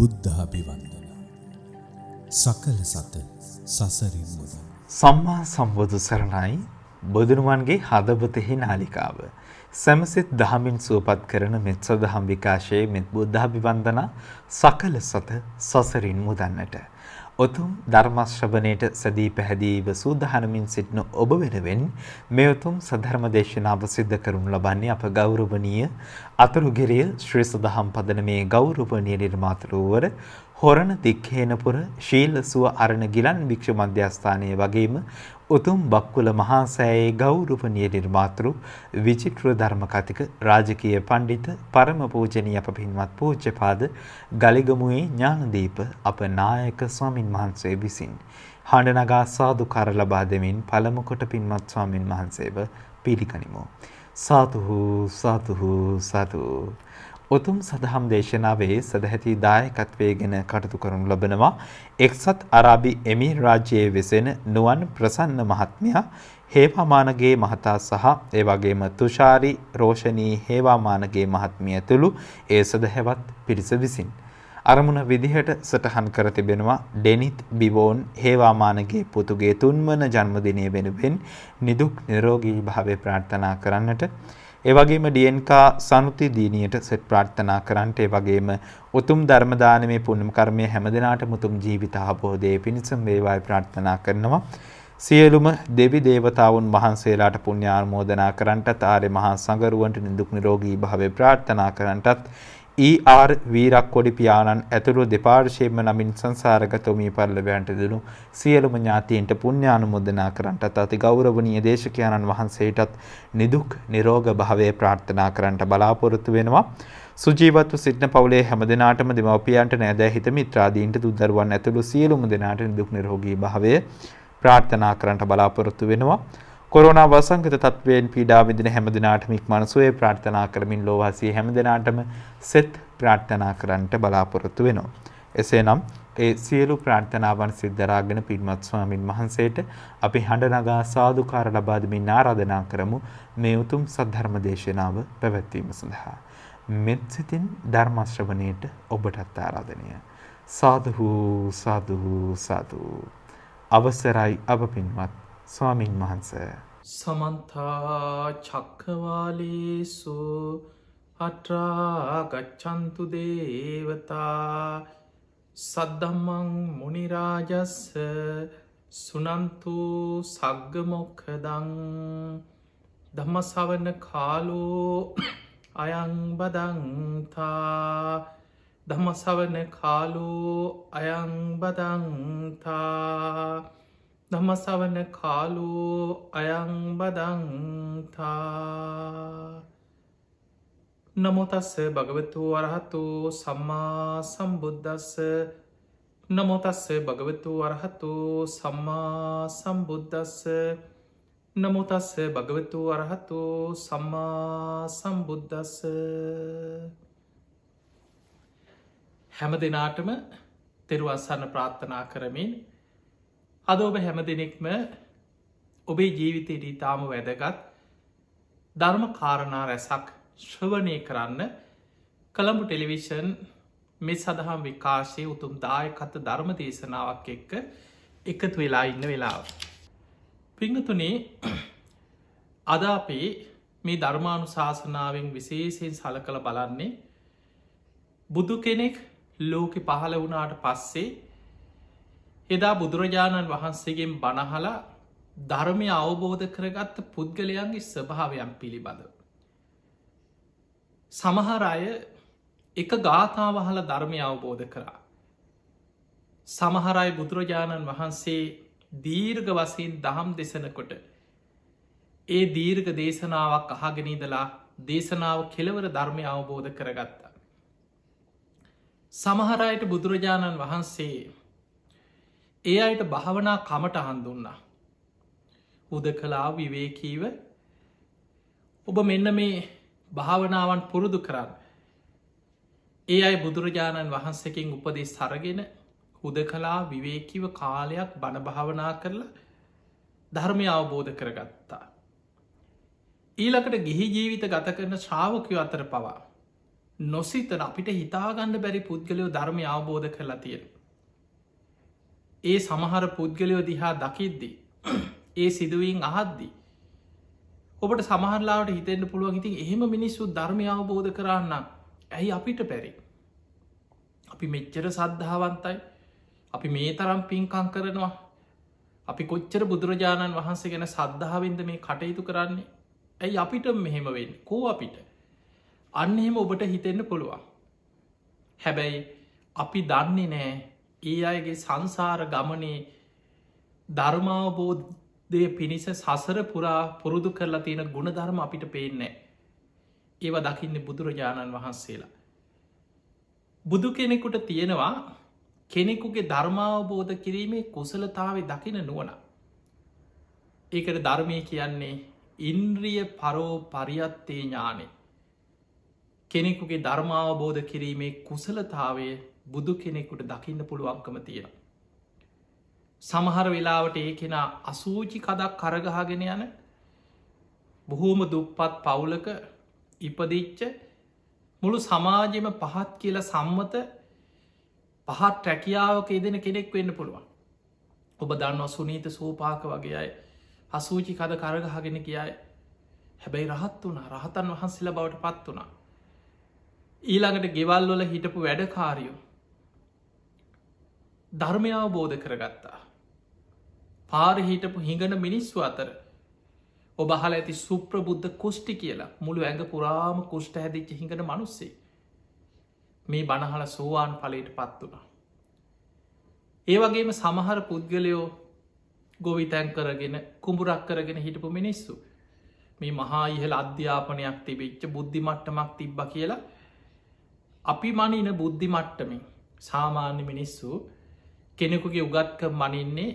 බුද්ධාභිවන්දන සකල සත සසරින් මුදන්. සම්මා සම්බුදු සරණයි. බුදුනුවන්ගේ හදවතෙහි නාලිකාව සමසිත දහමින් සුවපත් කරන මෙත් සදහම් විකාශයේ මෙත් බුද්ධාභිවන්දන සකල සත සසරින් මුදන්නට උතුම් ධර්ම ශ්‍රවණයට සදී පැහැදීව සූදානමින් සිටින ඔබ වෙනුවෙන් මේ උතුම් සධර්ම දේශනාව සිද්ධ කරනු ලබන්නේ අප ගෞරවනීය අතුරුගිරිය ශ්‍රී සදහම් පදනමේ ගෞරවනීය නිර්මාතෘවර හොරණ දික්හේනපුර ශීල සුව අරණ ගිලන් භික්ෂු මධ්‍යස්ථානයේ වගේම උතුම් බක්කුල මහා සෑයේ ගෞරවනීය නිර්මාතෘ විචිත්‍ර ධර්ම කතික රාජකීය පඬිත පරම පූජනීය අප පින්වත් පූජ්‍යපාද ගලිගමුවේ ඥානදීප අප නායක ස්වාමින් වහන්සේ විසින් හඬනගා සාදුකාර ලබා දෙමින් පළමු කොට පින්වත් ස්වාමින් වහන්සේව පිළිගනිමු. සාදු සාදු සාදු. උතුම් සදහම් දේශනාවේ සදැහැති දායකත්වයෙන් කටයුතු කරනු ලබනවා එක්සත් අරාබි එමිර් රාජ්‍යයේ වෙසෙන නුවන් ප්‍රසන්න මහත්මයා හේවාමානගේ මහතා සහ ඒ වගේම තුෂාරි රෝෂණී හේවාමානගේ මහත්මිය ඇතුළු ඒ සදහැවත් පිරිස විසින් අරමුණ විදිහට සටහන් කර තිබෙනවා ඩෙනිත් බිවෝන් හේවාමානගේ පුතුගේ තුන්වන ජන්මදිනය වෙනුවෙන් නිදුක් නිරෝගී භාවය ප්‍රාර්ථනා කරන්නට, ඒ වගේම ඩීඑන්කා සනුති දීනියට සෙත් ප්‍රාර්ථනා කරන්නට, ඒ වගේම උතුම් ධර්ම දානමේ පුණ්‍ය කර්මය හැමදිනාටම උතුම් ජීවිත අවබෝධයේ පිණිසම වේවායි ප්‍රාර්ථනා කරනවා. සියලුම දෙවි දේවතාවුන් වහන්සේලාට පුණ්‍ය ආමෝදනා කරන්නටත්, ආර්ය මහා සංඝරුවන්ට නිදුක් නිරෝගී භාවය ප්‍රාර්ථනා කරන්නටත්, ඊ.ආර්. වීරක්කොඩි පියාණන් ඇතුළු දෙපාර්ශ්වයෙන්ම නමින් සංසාරගතව මිය පරලොවයන්ට දුණු සියලුම ඥාතීන්ට පුණ්‍ය ආනුමෝදනා කරන්නටත්, අති ගෞරවනීය දේශකයන්න් වහන්සේටත් නිදුක් නිරෝග භාවය ප්‍රාර්ථනා කරන්නට බලාපොරොත්තු වෙනවා. සුජීවත්ව සිටින පවුලේ හැම දෙනාටම දෙමව්පියන්ට නෑදෑ හිත මිත්‍රාදීන්ට දුක්දරුවන් ඇතුළු සියලුම දෙනාට නිදුක් නිරෝගී භාවය ප්‍රාර්ථනා කරන්නට බලාපොරොත්තු වෙනවා. කොරෝනා වසංගත තත්වයෙන් පීඩා විඳින හැම දිනාටම ඉක්මන සුවය ප්‍රාර්ථනා කරමින් ලෝවාසී හැම දිනාටම සෙත් ප්‍රාර්ථනා කරන්නට බලාපොරොත්තු වෙනවා. එසේනම් ඒ සියලු ප්‍රාර්ථනාවන් සිද්ධාරාගෙන පින්වත් ස්වාමින් වහන්සේට අපි හඬ නගා සාදුකාර ලබා දෙමින් ආරාධනා කරමු මේ උතුම් සද්ධර්ම දේශනාව පැවැත්වීම සඳහා. මෙත් සිතින් ධර්ම ශ්‍රවණයට ඔබටත් ආරාධනය. සාදු සාදු සාදු. අවසරයි අප පින්වත් ස්වාමින් වහන්සේ. සමන්ත චක්කවාලේසු අත්‍රා ගච්ඡන්තු දේවතා සද්ධම්මං මුනි රාජස්ස සුනන්තු සග්ග මොක්ඛදං ධම්ම ශ්‍රවණ කාලෝ අයං බදන්තා ධම්ම ශ්‍රවණ කාලෝ අයං බදන්තා ධම්ම ශ්‍රවණ කාලෝ අයං බදන්තා. නමෝ තස්ස භගවතු වරහතු සම්මා සම්බුද්දස්ස. නමෝ තස්ස භගවතු වරහතු සම්මා සම්බුද්දස්ස. නමෝ තස්ස භගවතු වරහතු සම්මා සම්බුද්දස්ස. හැම දිනාටම තෙරුවන් සරණ ප්‍රාර්ථනා කරමින් අද ඔබ හැම දෙනෙක්ම ඔබේ ජීවිතයට ඉතාම වැදගත් ධර්ම කාරණා රැසක් ශ්‍රවණය කරන්න කොළඹ ටෙලිවිෂන් මේ සදහම් විකාශයේ උතුම් දායකත්ව ධර්ම දේශනාවක් එක්ක එකතු වෙලා ඉන්න වෙලාව. පිංගතුනේ, අද අපේ මේ ධර්මානුශාසනාවෙන් විශේෂයෙන් සලකලා බලන්නේ බුදු කෙනෙක් ලෝකෙ පහළ වුණාට පස්සේ එදා බුදුරජාණන් වහන්සේගෙන් බණහලා ධර්මය අවබෝධ කරගත්ත පුද්ගලයන්ගේ ස්වභාවයන් පිළිබඳ. සමහර අය එක ගාථාව අහලා ධර්මය අවබෝධ කරා. සමහර අය බුදුරජාණන් වහන්සේ දීර්ඝ වශයෙන් දහම් දෙසනකොට ඒ දීර්ඝ දේශනාවක් අහගෙන ඉඳලා දේශනාව කෙලවර ධර්මය අවබෝධ කරගත්තා. සමහර අයට බුදුරජාණන් වහන්සේ ඒ අයට භාවනා කමටහන් දුන්නා. හුදකලා විවේකීව ඔබ මෙන්න මේ භාවනාවන් පුරුදු කරන්න. ඒ අය බුදුරජාණන් වහන්සේකින් උපදෙස් අරගෙන හුදකලා විවේකීව කාලයක් බණ භාවනා කරලා ධර්මය අවබෝධ කරගත්තා. ඊළකට ගිහි ජීවිත ගත කරන ශ්‍රාවකයෝ අතර පවා නොසිතන අපිට හිතාගන්න බැරි පුද්ගලයෝ ධර්මය අවබෝධ කරලා තියෙන. ඒ සමහර පුද්ගලයෝ දිහා දකිද්දී ඒ සිදුවීන් අහද්දී ඔබට සමහරලාට හිතෙන්න්න පුළුවන් ඉතින් එහෙම මිනිස්සු ධර්මය අවබෝධ කරන්න ඇයි අපිට පැරි. අපි මෙච්චර සද්ධාවන්තයි අපි මේ තරම් පින්කං කරනවා අපි කොච්චර බුදුරජාණන් වහන්සේ ගැන සද්ධාවෙන්ද මේ කටයුතු කරන්නේ ඇයි අපිට මෙහෙම වෙන්න කෝ අපිට අන්න එහෙම ඔබට හිතෙන්න පුළුවන්. හැබැයි අපි දන්නේ නෑ ඒ අයගේ සංසාර ගමනේ ධර්මාවබෝධය පිණිස සසර පුරා පුරුදු කරලා තියෙන ගුණධර්ම අපිට පේන්නේ. ඒව දකින්න බුදුරජාණන් වහන්සේලා. බුදු කෙනෙකුට තියෙනවා කෙනෙකුගේ ධර්මාවබෝධ කිරීමේ කුසලතාව දකින නුවන. ඒකට ධර්මය කියන්නේ ඉන්ද්‍රිය පරෝ පරියත්තේ ඥානේ. කෙනෙකුගේ ධර්මාවබෝධ කිරීමේ කුසලතාවය බුදු කෙනෙකුට දකින්න පුළුවන්කම තියෙන. සමහර වෙලාවට ඒ කෙනා අසූචි කදක් කරගහගෙන යන බොහෝම දුප්පත් පවුලක ඉපදිච්ච මුළු සමාජෙම පහත් කියල සම්මත පහත් රැකියාවක යෙදෙන කෙනෙක් වෙන්න පුළුවන්. ඔබ දන්න සුනීත සෝපාක වගේ අය අසූචි කද කරගහගෙන කියයි හැබැයි රහත් වුණ රහතන් වහන්සේලා බවට පත් වුණා. ඊළඟට ගෙවල්වල හිටපු වැඩකාරියෝ ධර්මය අවබෝධ කරගත්තා. පාර හිටපු හිඟන මිනිස්සු අතර ඔබ හල ඇති සුප්‍රබුද්ධ කුෂ්ටි කියලා මුළු ඇඟ පුරාම කුෂ්ට හැදිච්ච හිඟන මනුස්සේ මේ බණහල සෝවාන් පලට පත් වුණා. ඒ වගේම සමහර පුද්ගලයෝ ගොවිතැන් කරගෙන කුඹුරක් කරගෙන හිටපු මිනිස්සු මේ මහා ඉහල අධ්‍යාපනයක් තිබිච්ච බුද්ධි මට්ටමක් තිබ්බ කියලා අපි මනින බුද්ධි මට්ටමින් සාමාන්‍ය මිනිස්සු කෙනෙකුගේ උගත්ක මනින්නේ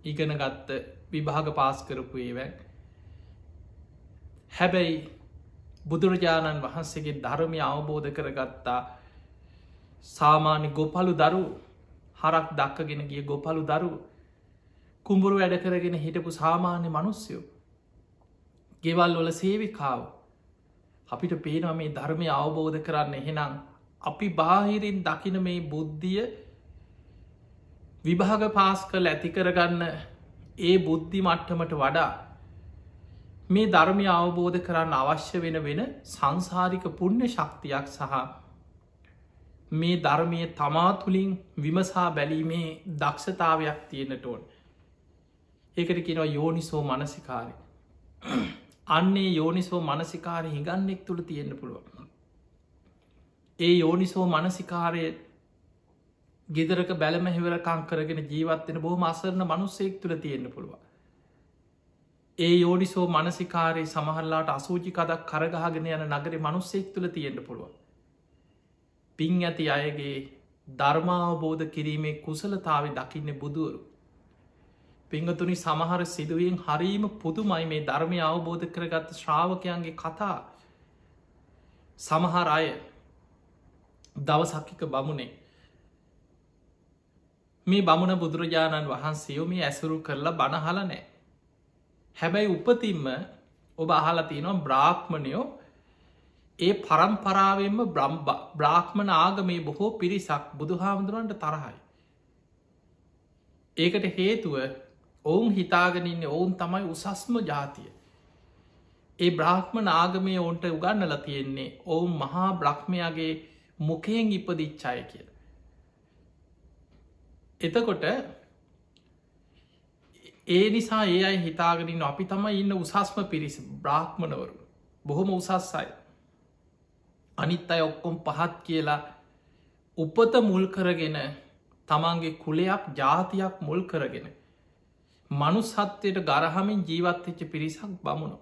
ඉගෙන ගත්ත විභාග පාස් කරපු ඒවැ. හැබැයි බුදුරජාණන් වහන්සේගේ ධර්මය අවබෝධ කරගත්තා සාමාන්‍ය ගොපලු දරු හරක් දක්කගෙන ගිය ගොපලු දරු කුඹුරු වැඩ කරගෙන හිටපු සාමාන්‍ය මනුස්්‍යයෝ ගෙවල් වල සේවිකාව අපිට පේනවා මේ ධර්මය අවබෝධ කරන්න එහෙනම් අපි බාහිරින් දකින මේ බුද්ධිය විභාග පාස් කළ ඇති කරගන්න ඒ බුද්ධි මට්ටමට වඩා මේ ධර්මය අවබෝධ කරන්න අවශ්‍ය වෙන සංසාරික පුුණ්‍ය ශක්තියක් සහ මේ ධර්මය තමා තුළින් විමසා බැලීමේ දක්ෂතාවයක් තියෙනට ඕන්. ඒකට කෙනවා යෝනිසෝ මනසිකාරය. අන්නේ යෝනිසෝ මනසිකාරය හිගන්නෙක් තුළ තියෙන්න්න පුළුවන්. ඒ යෝනිසෝ මනසිකාරය ගෙදරක බැලම හිවරකං කරගෙන ජීවත්වෙන බොහොම අසරණ මනුස්සෙක් තුළ තියෙන්න්න පුළුවන්. ඒ යෝනිසෝ මනසිකාරයේ සමහල්ලාට අසූචි කදක් කරගහගෙන යන නගර මනුස්සෙක් තුළ තියෙන්න්න පුළුවන්. පින් ඇති අයගේ ධර්මාවබෝධ කිරීමේ කුසලතාව දකින්න බුදුවරු. පිංගතුනි සමහර සිදුවීෙන් හරීම පුදුමයි මේ ධර්මය අවබෝධ කරගත්ත ශ්‍රාවකයන්ගේ කතා. සමහර අය දවසක්කික බමුණේ මේ බමුණ බුදුරජාණන් වහන්සේෝ මේ ඇසුරු කරලා බණහල නෑ. හැබැයි උපතින්ම ඔබ අහලා තියෙනවා බ්‍රාහ්මණයෝ ඒ පරම්පරාවෙන්ම බ්‍රාහ්මණ ආගමේ බොහෝ පිරිසක් බුදු හාමුදුරුවන්ට තරහයි. ඒකට හේතුව ඔවුන් හිතාගෙනන්න ඔවුන් තමයි උසස්ම ජාතිය. ඒ බ්‍රාහ්මණ ආගමේ ඔවුන්ට උගන්නල තියෙන්නේ ඔවුන් මහා බ්‍රහ්මයාගේ මුකයෙන් ඉපදිච්චාය කියල. එතකොට ඒ නිසා ඒ අයි හිතාගෙනන්න අපි තමයි ඉන්න උසස්ම පිරිස බ්‍රාහ්මණවරු බොහොම උසස්සයි. අනිත් අය ඔක්කොම් පහත් කියලා උපත මුල් කරගෙන තමන්ගේ කුලයක් ජාතියක් මුල් කරගෙන මනුස්සත්වයට ගරහමින් ජීවත්වෙච්ච පිරිසක් බමුණු.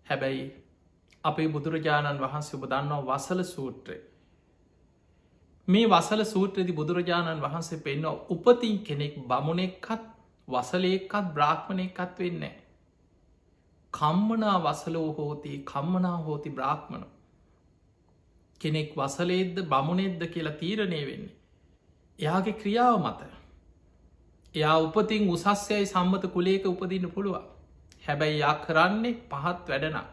හැබැයි අපේ බුදුරජාණන් වහන්සේ ඔබ දන්නවා වසල සූත්‍රය. මේ වසල සූත්‍රයේදී බුදුරජාණන් වහන්සේ පෙන්වා උපතින් කෙනෙක් බමුණෙක්කත් වසලයක්කත් බ්‍රාහ්මණයක්කත් වෙන්නේ. කම්මනා වසලෝ හෝති කම්මනා හෝති බ්‍රාහ්මණ. කෙනෙක් වසලේද්ද බමුණෙද්ද කියලා තීරණය වෙන්නේ. එයාගේ ක්‍රියාව මත. එයා උපතින් උසස්යයි සම්මත කුලේක උපදින්න පුළුවන්. හැබැයි යා කරන්නේ පහත් වැඩනා.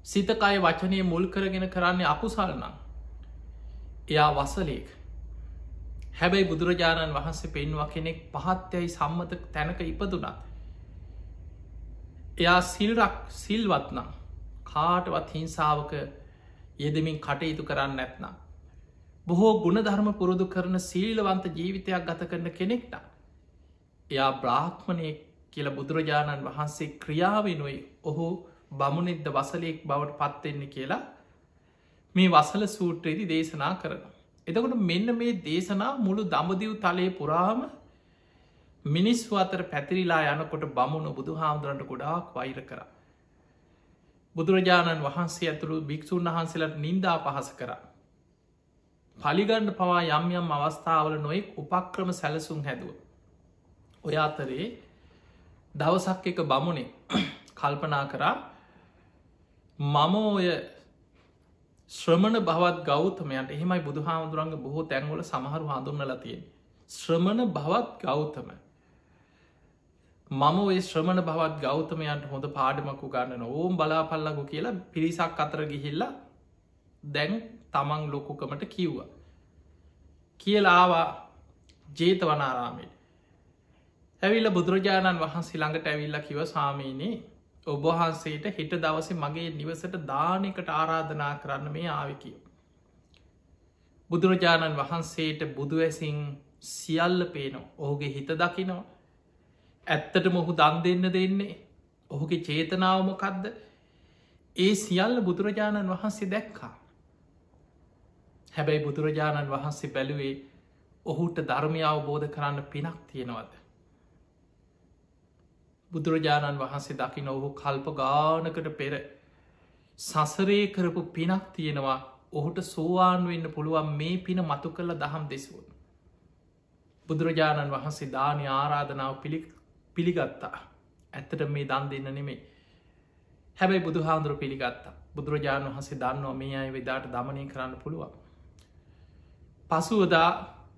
සිතකය වචනය මුල් කරගෙන කරන්නේ අකුසල්නම් එයා වසලේක්. හැබැයි බුදුරජාණන් වහන්සේ පෙන්වා කෙනෙක් පහත්යයි සම්මත තැනක ඉපදුනත් එයා සිල්වත්නම් කාටවත් හිංසාවක යෙදමින් කටයුතු කරන්න නැත්නම් බොහෝ ගුණධර්ම පුරුදු කරන සීලවන්ත ජීවිතයක් ගත කරන කෙනෙක්ට එයා බ්‍රාහ්මණය කියල බුදුරජාණන් වහන්සේ ක්‍රියාවෙනුයි ඔහු බමුණෙද්ද වසලයෙක් බවට පත්වෙන්න කියලා මේ වසල සූත්‍රයේදී දේශනා කරන. එතකොට මෙන්න මේ දේශනා මුළු දඹදිව් තලයේ පුරාම මිනිස්ු අතර පැතිරිලා යනකොට බමුණු බුදු හාමුදුරන්ට ගොඩාක් වෛර කර. බුදුරජාණන් වහන්සේ ඇතුළු භික්‍ෂූන් වහන්සේලට නින්දා පහස කර. පලිගණ්ඩ පවා යම් යම් අවස්ථාවල නොයෙක් උපක්‍රම සැලසුම් හැදුව. ඔය අතරේ දවසක් එක බමුණේ කල්පනා කරා මම ඔය ශ්‍රමණ බවත් ගෞතමයන්ට එහෙමයි බුදු හාමුදුරන්ග බොහෝ තැන්වල සමහරු හඳුන්නල තියෙන. ශ්‍රමණ බවත් ගෞතම මම ඔය ශ්‍රමණ බවත් ගෞතමයන්ට හොඳ පාඩමකු ගන්නන ඕම් බලාපල්ලකු කියලා පිරිසක් අතර ගිහිල්ල දැන් තමන් ලොකුකමට කිව්ව. කියලාවා ජේතවනාරාමයට ඇවිල්ල බුදුරජාණන් වහන්සේ ළඟට ඇවිල්ල කිව සාමීනයේ ඔබහන්සේට හිට දවස මගේ නිවසට දානකට ආරාධනා කරන්න මේ ආවිකිව. බුදුරජාණන් වහන්සේට බුදුවැසින් සියල්ල පේනවා ඔහුගේ හිත දකිනවා. ඇත්තට මොහු දන් දෙන්න දෙන්නේ ඔහුගේ චේතනාවමකක්ද ඒ සියල්ල බුදුරජාණන් වහන්සේ දැක්කා. හැබැයි බුදුරජාණන් වහන්සේ බැලුවේ ඔහුට ධර්මය අවබෝධ කරන්න පිනක් තියෙනවද. බුදුරජාණන් වහන්සේ දකින ඔහු කල්ප ගානකට පෙර සසරේ කරපු පිනක් තියෙනවා ඔහුට සෝවාන් වෙන්න පුළුවන් මේ පින මතු කළ දහම් දෙසුවන්. බුදුරජාණන් වහන්සේ දානය ආරාධනාව පිළිගත්තා. ඇත්තට මේ දන් දෙන්න නෙමේ. හැබැයි බුදු හාන්දුර පිළිගත්තා. බුදුරජාණන් වහන්සේ දන්නවා මේ අය වෙදාට දමනය කරන්න පුළුවන්. පසුවදා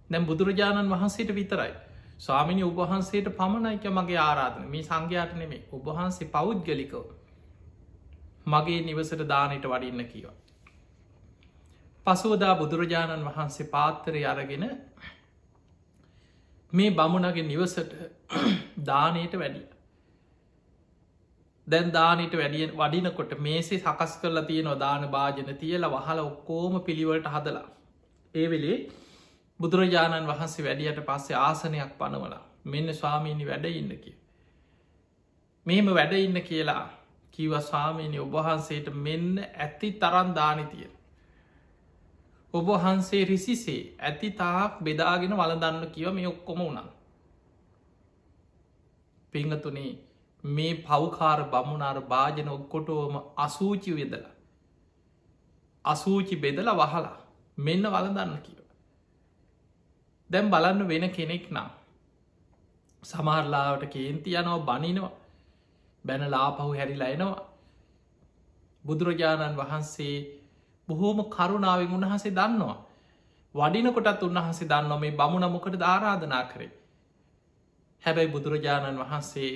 නැම් බුදුරජාණන් වහන්සේට විතරයි. ස්වාමිනි ඔබහන්සේට පමණයික මගේ ආරාධන මේ සංඝයාට නෙමේ ඔබහන්සේ පෞද්ගලිකව මගේ නිවසට දානයට වඩින්න කියවා. පසුවදා බුදුරජාණන් වහන්සේ පාත්තරය අරගෙන මේ බමුණගේ නිවසට දානයට වැඩිය. දැන් දානයට වැඩිය වඩිනකොට මේසේ සකස් කරලා තියෙනවා දාන භාජන තියල වහල ඔක්කෝම පිළිවලට හදලා. ඒ වෙලේ බුදුරජාණන් වහන්සේ වැඩියට පස්සේ ආසනයක් පනවලා මෙන්න ස්වාමීණි වැඩ ඉන්න කිය. මෙහෙම වැඩ ඉන්න කියලා කීව ස්වාමීණි ඔබහන්සේට මෙන්න ඇති තරන් දානි තියෙන. ඔබහන්සේ රිසිසේ ඇති තාක් බෙදාගෙන වලදන්න කියව මේ ඔක්කොම වුණන්. පිංහතුනේ මේ පවකාර බමුණාර භාජන ඔක්කොටෝම අසූචි වෙදල අසූචි බෙදල වහලා මෙන්න වලදන්න කියව. දැම් බලන්න වෙන කෙනෙක් නම් සමහරලාවට කේන්ති යනව බනිනවා බැනලාපහු හැරිලා එනවා. බුදුරජාණන් වහන්සේ බොහෝම කරුණාවෙන් උන්වහන්සේ දන්නවා. වඩිනකොටත් උන්වහන්සේ දන්නවා මේ බමුණ මොකට ආරාධනා කරේ. හැබැයි බුදුරජාණන් වහන්සේ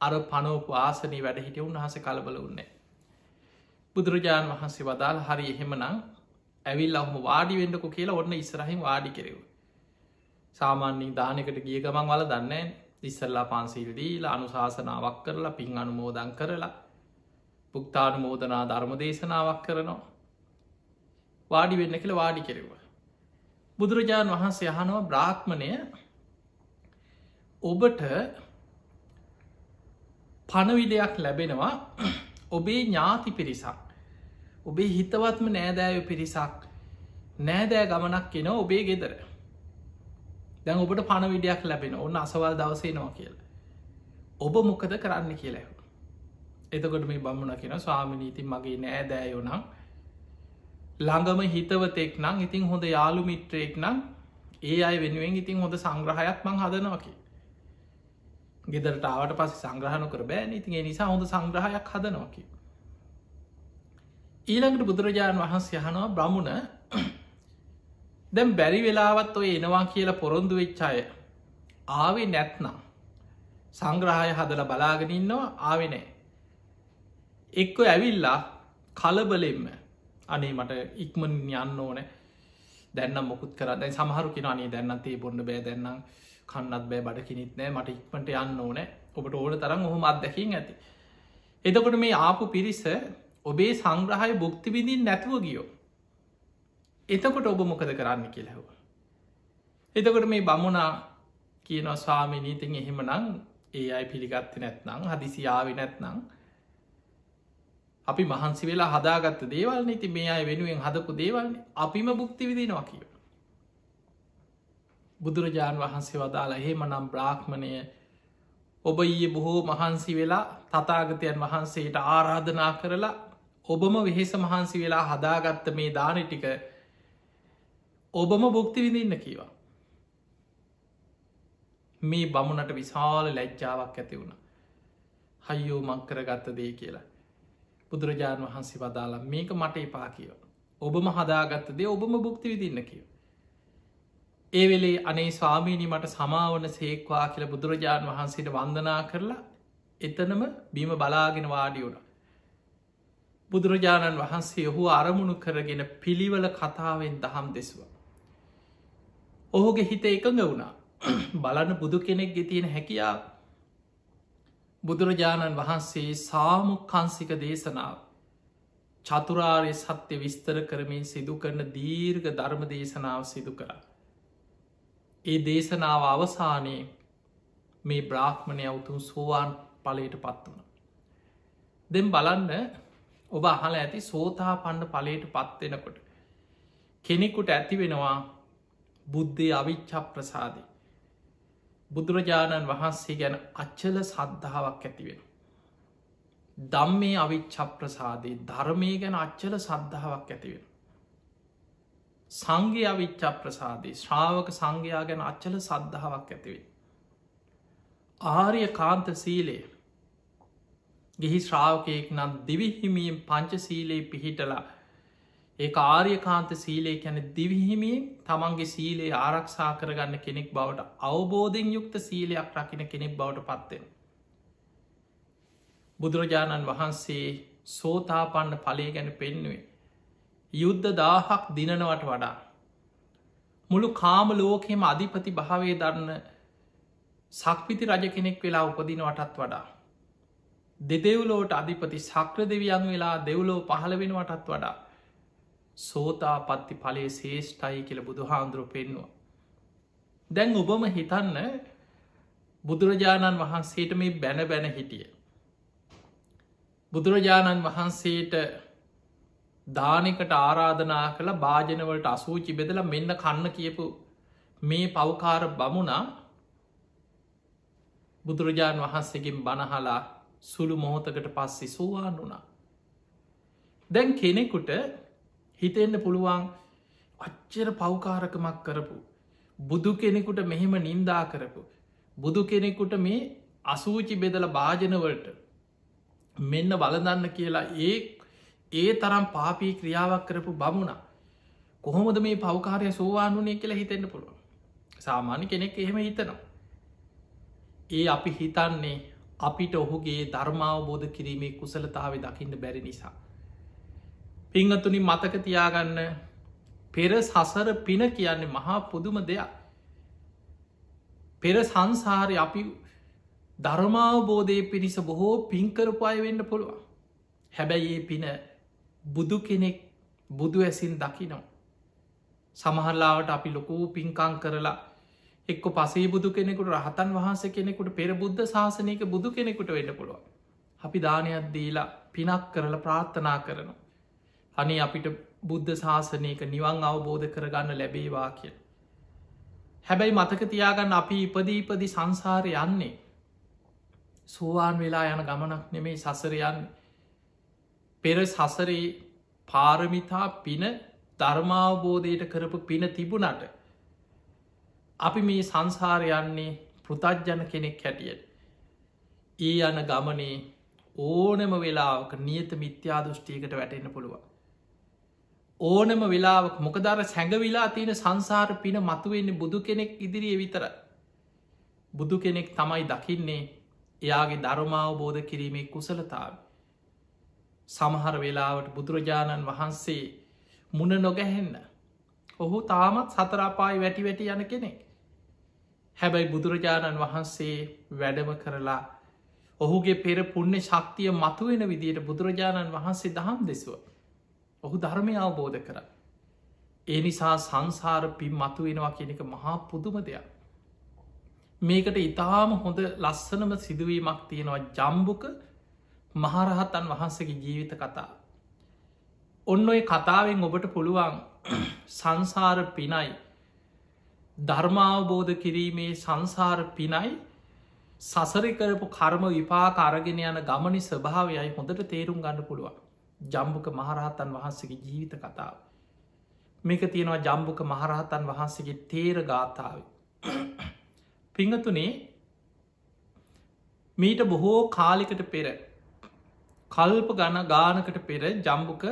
අර පනෝපු ආසනී වැඩ හිටිය උන්වහස කලබල උන්නේ. බුදුරජාණන් වහන්සේ වදාල් හරි එහෙමනම් ඇවිල් අහම වාඩි වෙන්ඩකු කියලා ඔන්න ඉස්රහිම් වාඩි කෙරෙව. සාමාන්‍යින් දානකට ගිය ගමන් වල දන්න ඉස්සල්ලා පන්සිල්දීලා අනුශාසනාවක් කරලා පින් අනුමෝදන් කරලා පුක්තානු මෝදනා ධර්ම දේශනාවක් කරනවා. වාඩි වෙන්න කියල වාඩි කෙරෙව. බුදුරජාණන් වහන්සේ යහනවා බ්‍රාහ්මණය ඔබට පණවිඩයක් ලැබෙනවා ඔබේ ඥාති පිරිසක් ඔබේ හිතවත්ම නෑදෑය පිරිසක් නෑදෑ ගමනක් එන ඔබේ ගෙදර දැන් ඔබට පණවිඩයක් ලැබෙන ඔන්න අසවල් දවසේනවා කියලා ඔබ මොකද කරන්න කියලා. එතකොට මේ බමුණ කියෙන ස්වාමිනීති මගේ නෑදෑයෝනම් ළඟම හිතවතෙක් නම් ඉතින් හොඳ යාළු මිත්‍රයෙක් නම් ඒ අයි වෙනුවෙන් ඉතින් හොඳ සංග්‍රහයක් මං හදනවකි. ගෙදරට ආවට පස්ස සංග්‍රහණ කර බෑන ඉතින් නිසා හොඳ සංග්‍රහයක් හදනවකි. ඊළඟට බුදුරජාණන් වහන්සේ යහනවා බ්‍රමුණ දැම් බැරි වෙලාවත් ඔය එනවා කියලා පොරොන්දු වෙච්චාය ආවේ නැත්නම් සංග්‍රහය හදල බලාගෙන ඉන්නවා ආවෙනෑ. එක්කො ඇවිල්ලා කලබලෙන්ම අනේ මට ඉක්මන් යන්න ඕන දැන්නම් මොකුත් කර දැන් සමහරු කිනනේ දැන්නත්තේ බොන්න බෑ දෙන්නම් කන්නත් බෑ බඩ කිනිත් නෑ මට ඉක්මට යන්න ඕන ඔබට ඕන තරම් ඔහොම අත්දැකින් ඇති. එතකොට මේ ආපු පිරිස ඔබේ සංග්‍රහය බුක්ති විඳින් නැතුව ගියෝ. එතකොට ඔබ මොකද කරන්න කියලහව. එතකොට මේ බමුණා කියනවා ස්වාමිනීතින් එහෙම නං ඒ අයි පිළිගත්ත නැත්නං හදිසියාව නැත්නං අපි මහන්සි වෙලා හදාගත්ත දේවල් ඉති මේ අය වෙනුවෙන් හදපු දේවල්න අපිම බුක්ති විදිනවා කිය. බුදුරජාණන් වහන්සේ වදාලා එහෙම නම් බ්‍රාහ්මණය ඔබ ඊයේ බොහෝ මහන්සි වෙලා තතාගතයන් වහන්සේට ආරාධනා කරලා ඔබම වෙහෙස මහන්සි වෙලා හදාගත්ත මේ දානි ටික ඔබම බුක්ති විඳන්න කීවා. මේ බමුණට විශාල ලැජ්ජාවක් ඇති වුණ. හයියෝ මංකරගත්ත දේ කියලා. බුදුරජාණන් වහන්සේ වදාලා මේක මට එපා කියව. ඔබම හදාගත්ත දේ ඔබම බුක්ති විදින්න කියව. ඒ වෙලේ අනේ ස්වාමීනි මට සමාවන සේක්වා කියල බුදුරජාණන් වහන්සේට වන්දනා කරලා එතනම බිම බලාගෙන වාඩියුණ. බුදුරජාණන් වහන්සේ ඔහු අරමුණු කරගෙන පිළිවල කතාවෙන් දහම් දෙසුව. ඔහුගේ හිත එකඟ වුණා බලන්න බුදු කෙනෙක් ගෙතියෙන හැකියාව. බුදුරජාණන් වහන්සේ සාමුක්කන්සික දේශනාව චතුරාර්ය සත්‍ය විස්තර කරමින් සිදු කරන දීර්ඝ ධර්ම දේශනාව සිදු කරා. ඒ දේශනාව අවසානයේ මේ බ්‍රාහ්මණය උතුම් සෝවාන් පලයට පත් වුණ. දෙම් බලන්න ඔබ අහල ඇති සෝතා පණ්ඩ පලයට පත්වෙනකොට. කෙනෙකුට ඇති වෙනවා බුද්ධය අවිච්ච ප්‍රසාදය. බුදුරජාණන් වහන්සේ ගැන අච්චල සද්ධාවක් ඇතිවෙන. දම්මේ අවිච්ච ප්‍රසාදේ ධර්මය ගැන අච්චල සද්ධාවක් ඇතිවෙන. සංගේ අවිච්ච ප්‍රසාදේ ශ්‍රාවක සංඝයා ගැන අච්චල සද්ධාවක් ඇතිවෙන. ආර්ය කාන්ත සීලේ ගිහි ශ්‍රාවකයෙක් නම් දිවිහිමියෙන් පංච සීලයේ පිහිටලා ඒ ආර්යකාන්ත සීලේ කැන දිවිහිමියෙන් තමන්ගේ සීලේ ආරක්ෂා කරගන්න කෙනෙක් බවට අවබෝධෙන් යුක්ත සීලයක් රකින කෙනෙක් බවට පත්වෙන. බුදුරජාණන් වහන්සේ සෝතාපන්න ඵලය ගැන පෙන්නුවේ. යුද්ධ 1000ක් දිනනවට වඩා. මුළු කාම ලෝකෙම අධිපති භාවය දරන්න සක්විති රජ කෙනෙක් වෙලා උපදිනවටත් වඩා. දෙදෙව්ලෝට අධිපති සක්‍ර දෙවියන් වෙලා දෙව්ලෝ පහළ වෙනවටත් වඩා. සෝතා පත්ති පලේ ශේෂ්ඨයි කියල බුදුහාන්දුරු පෙන්වා. දැන් ඔබම හිතන්න බුදුරජාණන් වහන්සේට මේ බැන බැන හිටිය. බුදුරජාණන් වහන්සේට දානකට ආරාධනා කළ භාජනවලට අසූචි බෙදල මෙන්න කන්න කියපු මේ පවකාර බමුණා බුදුරජාණන් වහන්සේගෙන් බණහලා සුළු මොහොතකට පස්සෙ සෝවාන් වුණා. දැන් කෙනෙකුට හිතෙන්න්න පුළුවන් අච්චර පෞකාරකමක් කරපු බුදු කෙනෙකුට මෙහෙම නින්දා කරපු බුදු කෙනෙකුට මේ අසූචි බෙදල භාජනවලට මෙන්න බලදන්න කියලා ඒ තරම් පාපී ක්‍රියාවක් කරපු බමුණ කොහොමද මේ පෞකාරය සෝවාන් වනේ කියලා හිතෙන්න්න පුළුවන්. සාමාන්‍ය කෙනෙක් එහෙම හිතනවා. ඒ අපි හිතන්නේ අපිට ඔහුගේ ධර්මාවබෝධ කිරීමේ කුසලතාව දකින්න බැරි නිසා. පිංහතුනි මතක තියාගන්න පෙර සසර පින කියන්නේ මහා පුදුම දෙයක්. පෙර සංසාරය අපි ධර්මාවබෝධය පිණිස බොහෝ පින්කරපු අය වෙන්න පුළුවන්. හැබැයි ඒ පින බුදු කෙනෙක් බුදු ඇසින් දකිනවා. සමහරලාවට අපි ලොකූ පින්කං කරලා එක්ක පසේ බුදු කෙනෙකුට රහතන් වහන්සේ කෙනෙකුට පෙර බුද්ධ ශාසනයක බුදු කෙනෙකුට වෙන්න පුළුවන්. අපි දානයක් දීලා පිනක් කරලා ප්‍රාර්ථනා කරනවා. අනේ අපිට බුද්ධ ශාසනයක නිවන් අවබෝධ කරගන්න ලැබේවා කිය. හැබැයි මතක තියාගන්න අපි ඉපදීපදි සංසාරය යන්නේ සෝවාන් වෙලා යන ගමනක් නෙමේ සසරයන් පෙර සසරේ පාරමිතා පින ධර්මාවබෝධයට කරපු පින තිබුණට අපි මේ සංසාරයන්නේ පෘතජ්ජන කෙනෙක් හැටියට. ඒ යන ගමනේ ඕනම වෙලාවක නියත මිත්‍යා දෘෂ්ටියකට වැටෙන්න පුළුවන්. ඕනම වෙලාවක් මොකදර සැඟවිලා තියෙන සංසාර පින මතුවෙන්නේ බුදු කෙනෙක් ඉදිරියේ විතර. බුදු කෙනෙක් තමයි දකින්නේ එයාගේ ධර්මාවබෝධ කිරීමේ කුසලතාව. සමහර වෙලාවට බුදුරජාණන් වහන්සේ මුණ නොගැහෙන්න. ඔහු තාමත් සතරාපායි වැටි වැටි යන කෙනෙක්. හැබැයි බුදුරජාණන් වහන්සේ වැඩම කරලා ඔහුගේ පෙර පුුණ්‍ය ශක්තිය මතුවෙන විදියට බුදුරජාණන් වහන්සේ දහම් දෙසුව. ඔහු ධර්මය අවබෝධ කර. ඒ නිසා සංසාර පින් මතුවෙනවා කියනක මහා පුදුම දෙයක්. මේකට ඉතාම හොඳ ලස්සනම සිදුවීමක් තියෙනවා ජම්බුක මහරහතන් වහන්සේගේ ජීවිත කතා. ඔන්න ඔය කතාවෙන් ඔබට පුළුවන් සංසාර පිනයි ධර්මාවබෝධ කිරීමේ සංසාර පිනයි සසරි කරපු කර්ම විපාක අරගෙන යන ගමනි ස්වභාවයයි හොඳට තේරුම් ගන්න පුළුවන්. ජම්බුක මහරහතන් වහන්සේගේ ජීවිත කතාව. මේක තියෙනවා ජම්බුක මහරහතන් වහන්සේගේ තේර ගාථාව. පිංහතුනේ මීට බොහෝ කාලිකට පෙර කල්ප ගණ ගානකට පෙර ජම්බුක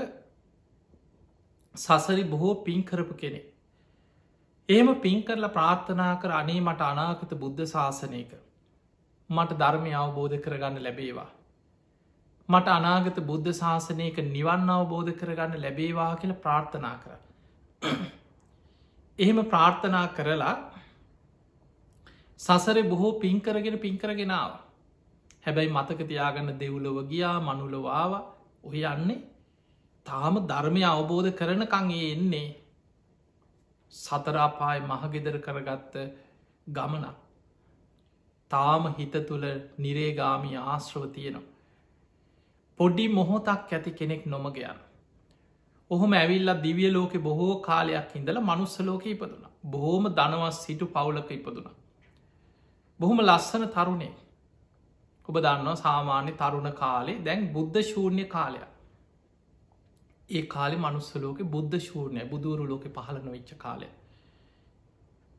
සසරි බොහෝ පින් කරපු කෙනෙ. ඒම පින් කරලා ප්‍රාර්ථනා කර අනේ මට අනාකත බුද්ධ ශාසනයක මට ධර්මය අවබෝධ කරගන්න ලැබේවා. මට අනාගත බුද්ධ ශාසනයක නිවන් අවබෝධ කරගන්න ලැබේවා කියල ප්‍රාර්ථනා කර. එහෙම ප්‍රාර්ථනා කරලා සසර බොහෝ පින්කරගෙන පින්කරගෙනාව. හැබැයි මතක තියාගන්න දෙව්ලොව ගියා මනුලවාව ඔය යන්නේ තාම ධර්මය අවබෝධ කරනකං එන්නේ සතරාපාය මහගෙදර කරගත්ත ගමනක්. තාම හිත තුළ නිරේගාමී ආශ්‍රව තියෙනවා. පොඩි මොහොතක් ඇති කෙනෙක් නොමගයන්. ඔහොම ඇවිල්ල දිවිය ලෝක බොහෝ කාලයක් ඉඳල මනුස්ස ලෝක ඉපදුන. බොහෝම දනවස් සිටු පවුලක ඉපදුන. බොහොම ලස්සන තරුණේ ඔබ දන්නවා සාමාන්‍ය තරුණ කාලේ දැන් බුද්ධ ශූර්ණය කාලයක්. ඒ කාලෙ මනුස්ස ලෝක බුද්ධ ශූර්ණය බුදුරු ලෝක පහළ නොවිච්ච කාලය.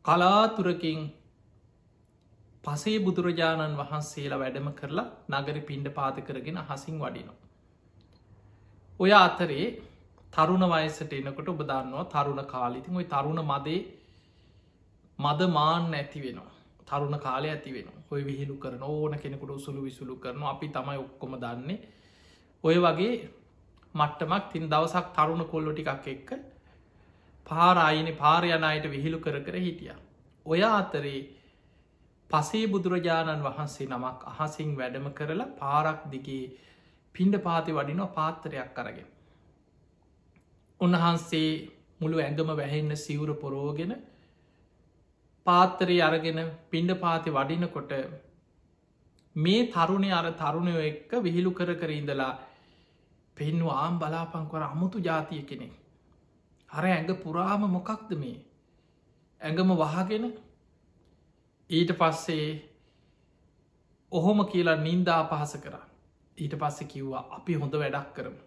කලාතුරකින් පසේ බුදුරජාණන් වහන්සේලා වැඩම කරලා නගර පිණ්ඩ පාත කරගෙන හසින් වඩිනවා. ඔය අතරේ තරුණ වයසට එනකොට ඔබ දන්නවා තරුණ කාලිතින් ඔයි තරුණ මද මාන්න ඇති වෙනවා. තරුණ කාලය ඇති වෙන ඔය විහිලු කරන ඕන කෙනෙකුට උසුළු විසුළු කරන අපි තමයි ඔක්කොම දන්නේ. ඔය වගේ මට්ටමක් තින් දවසක් තරුණ කොල්ලො ටිකක් එක්ක පාරායින පාරයනයට විහිලු කර හිටිය. ඔය අතරේ පසේ බුදුරජාණන් වහන්සේ නමක් අහසින් වැඩම කරලා පාරක් දිගේ පිණ්ඩ පාති වඩිනවා පාත්තරයක් කරගෙන. උන්වහන්සේ මුළු ඇඟම වැහෙන්න සිවුර පොරෝගෙන පාත්තරේ අරගෙන පිණ්ඩ පාති වඩිනකොට මේ තරුණය අර තරුණයෝ එක්ක විහිලු කර ඉඳලා පෙන්නු ආම් බලාපංකවර අමුතු ජාතිය කෙනෙක්. අර ඇඟ පුරාම මොකක්ද මේ ඇඟම වහගෙන ඊට පස්සේ ඔහොම කියලා නින්දා පහස කරා. ඊට පස්සෙ කිව්වා අපි හොඳ වැඩක් කරමු.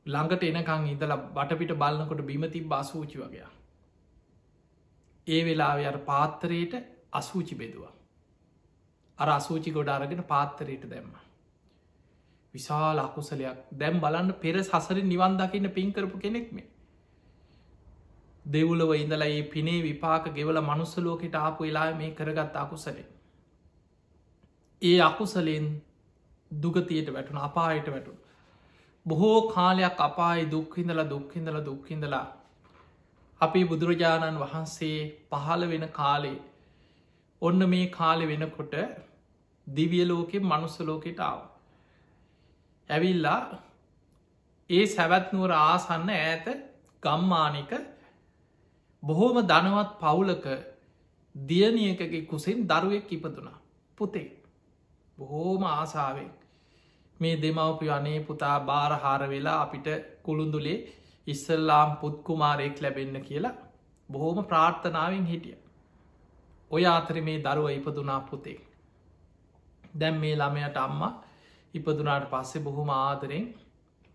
ළඟට එනකං ඉදලා බටපිට බලන්නකොට බිමති බාසූචි වගේ. ඒ වෙලාව අර පාත්තරයට අසූචි බෙදවා. අර අසූචි ගොඩ අරගෙන පාත්තරයට දැම්ම. විශාල අකුසලයක් දැම් බලන්න පෙර සසරින් නිවන් දකින්න පින්කරපු කෙනෙක් මේ. දෙවුලව ඉඳලා ඒ පිනේ විපාක ගෙවල මනුස්සලෝකට ආපු වෙලා මේ කරගත් අකුසලේ. ඒ අකුසලෙන් දුගතියට වැටුන අපායට වැටු. බොහෝ කාලයක් අපායි දුක්හිඳලා අපි බුදුරජාණන් වහන්සේ පහළ වෙන කාලේ ඔන්න මේ කාලෙ වෙනකොට දිවියලෝකෙ මනුස්සලෝකට ආව. ඇවිල්ලා ඒ සැවැත්නුවර ආසන්න ඈත ගම්මානික බොහෝම ධනවත් පවුලක දියනියකගේ කුසෙන් දරුවෙක් ඉපදුනා පුතේ බොහෝම ආසාාවෙන් මේ දෙමවපිය අනේ පුතා බාරහාර වෙලා අපිට කුළුඳුලේ ඉස්සල්ලාම් පුත්කුමාරයෙක් ලැබෙන්න කියලා බොහෝම ප්‍රාර්ථනාවෙන් හිටිය. ඔය අතර මේ දරුව ඉපදුනා පුතේ. දැම් මේ ළමයට අම්මා ඉපදුනාට පස්සේ බොහොම ආදරෙන්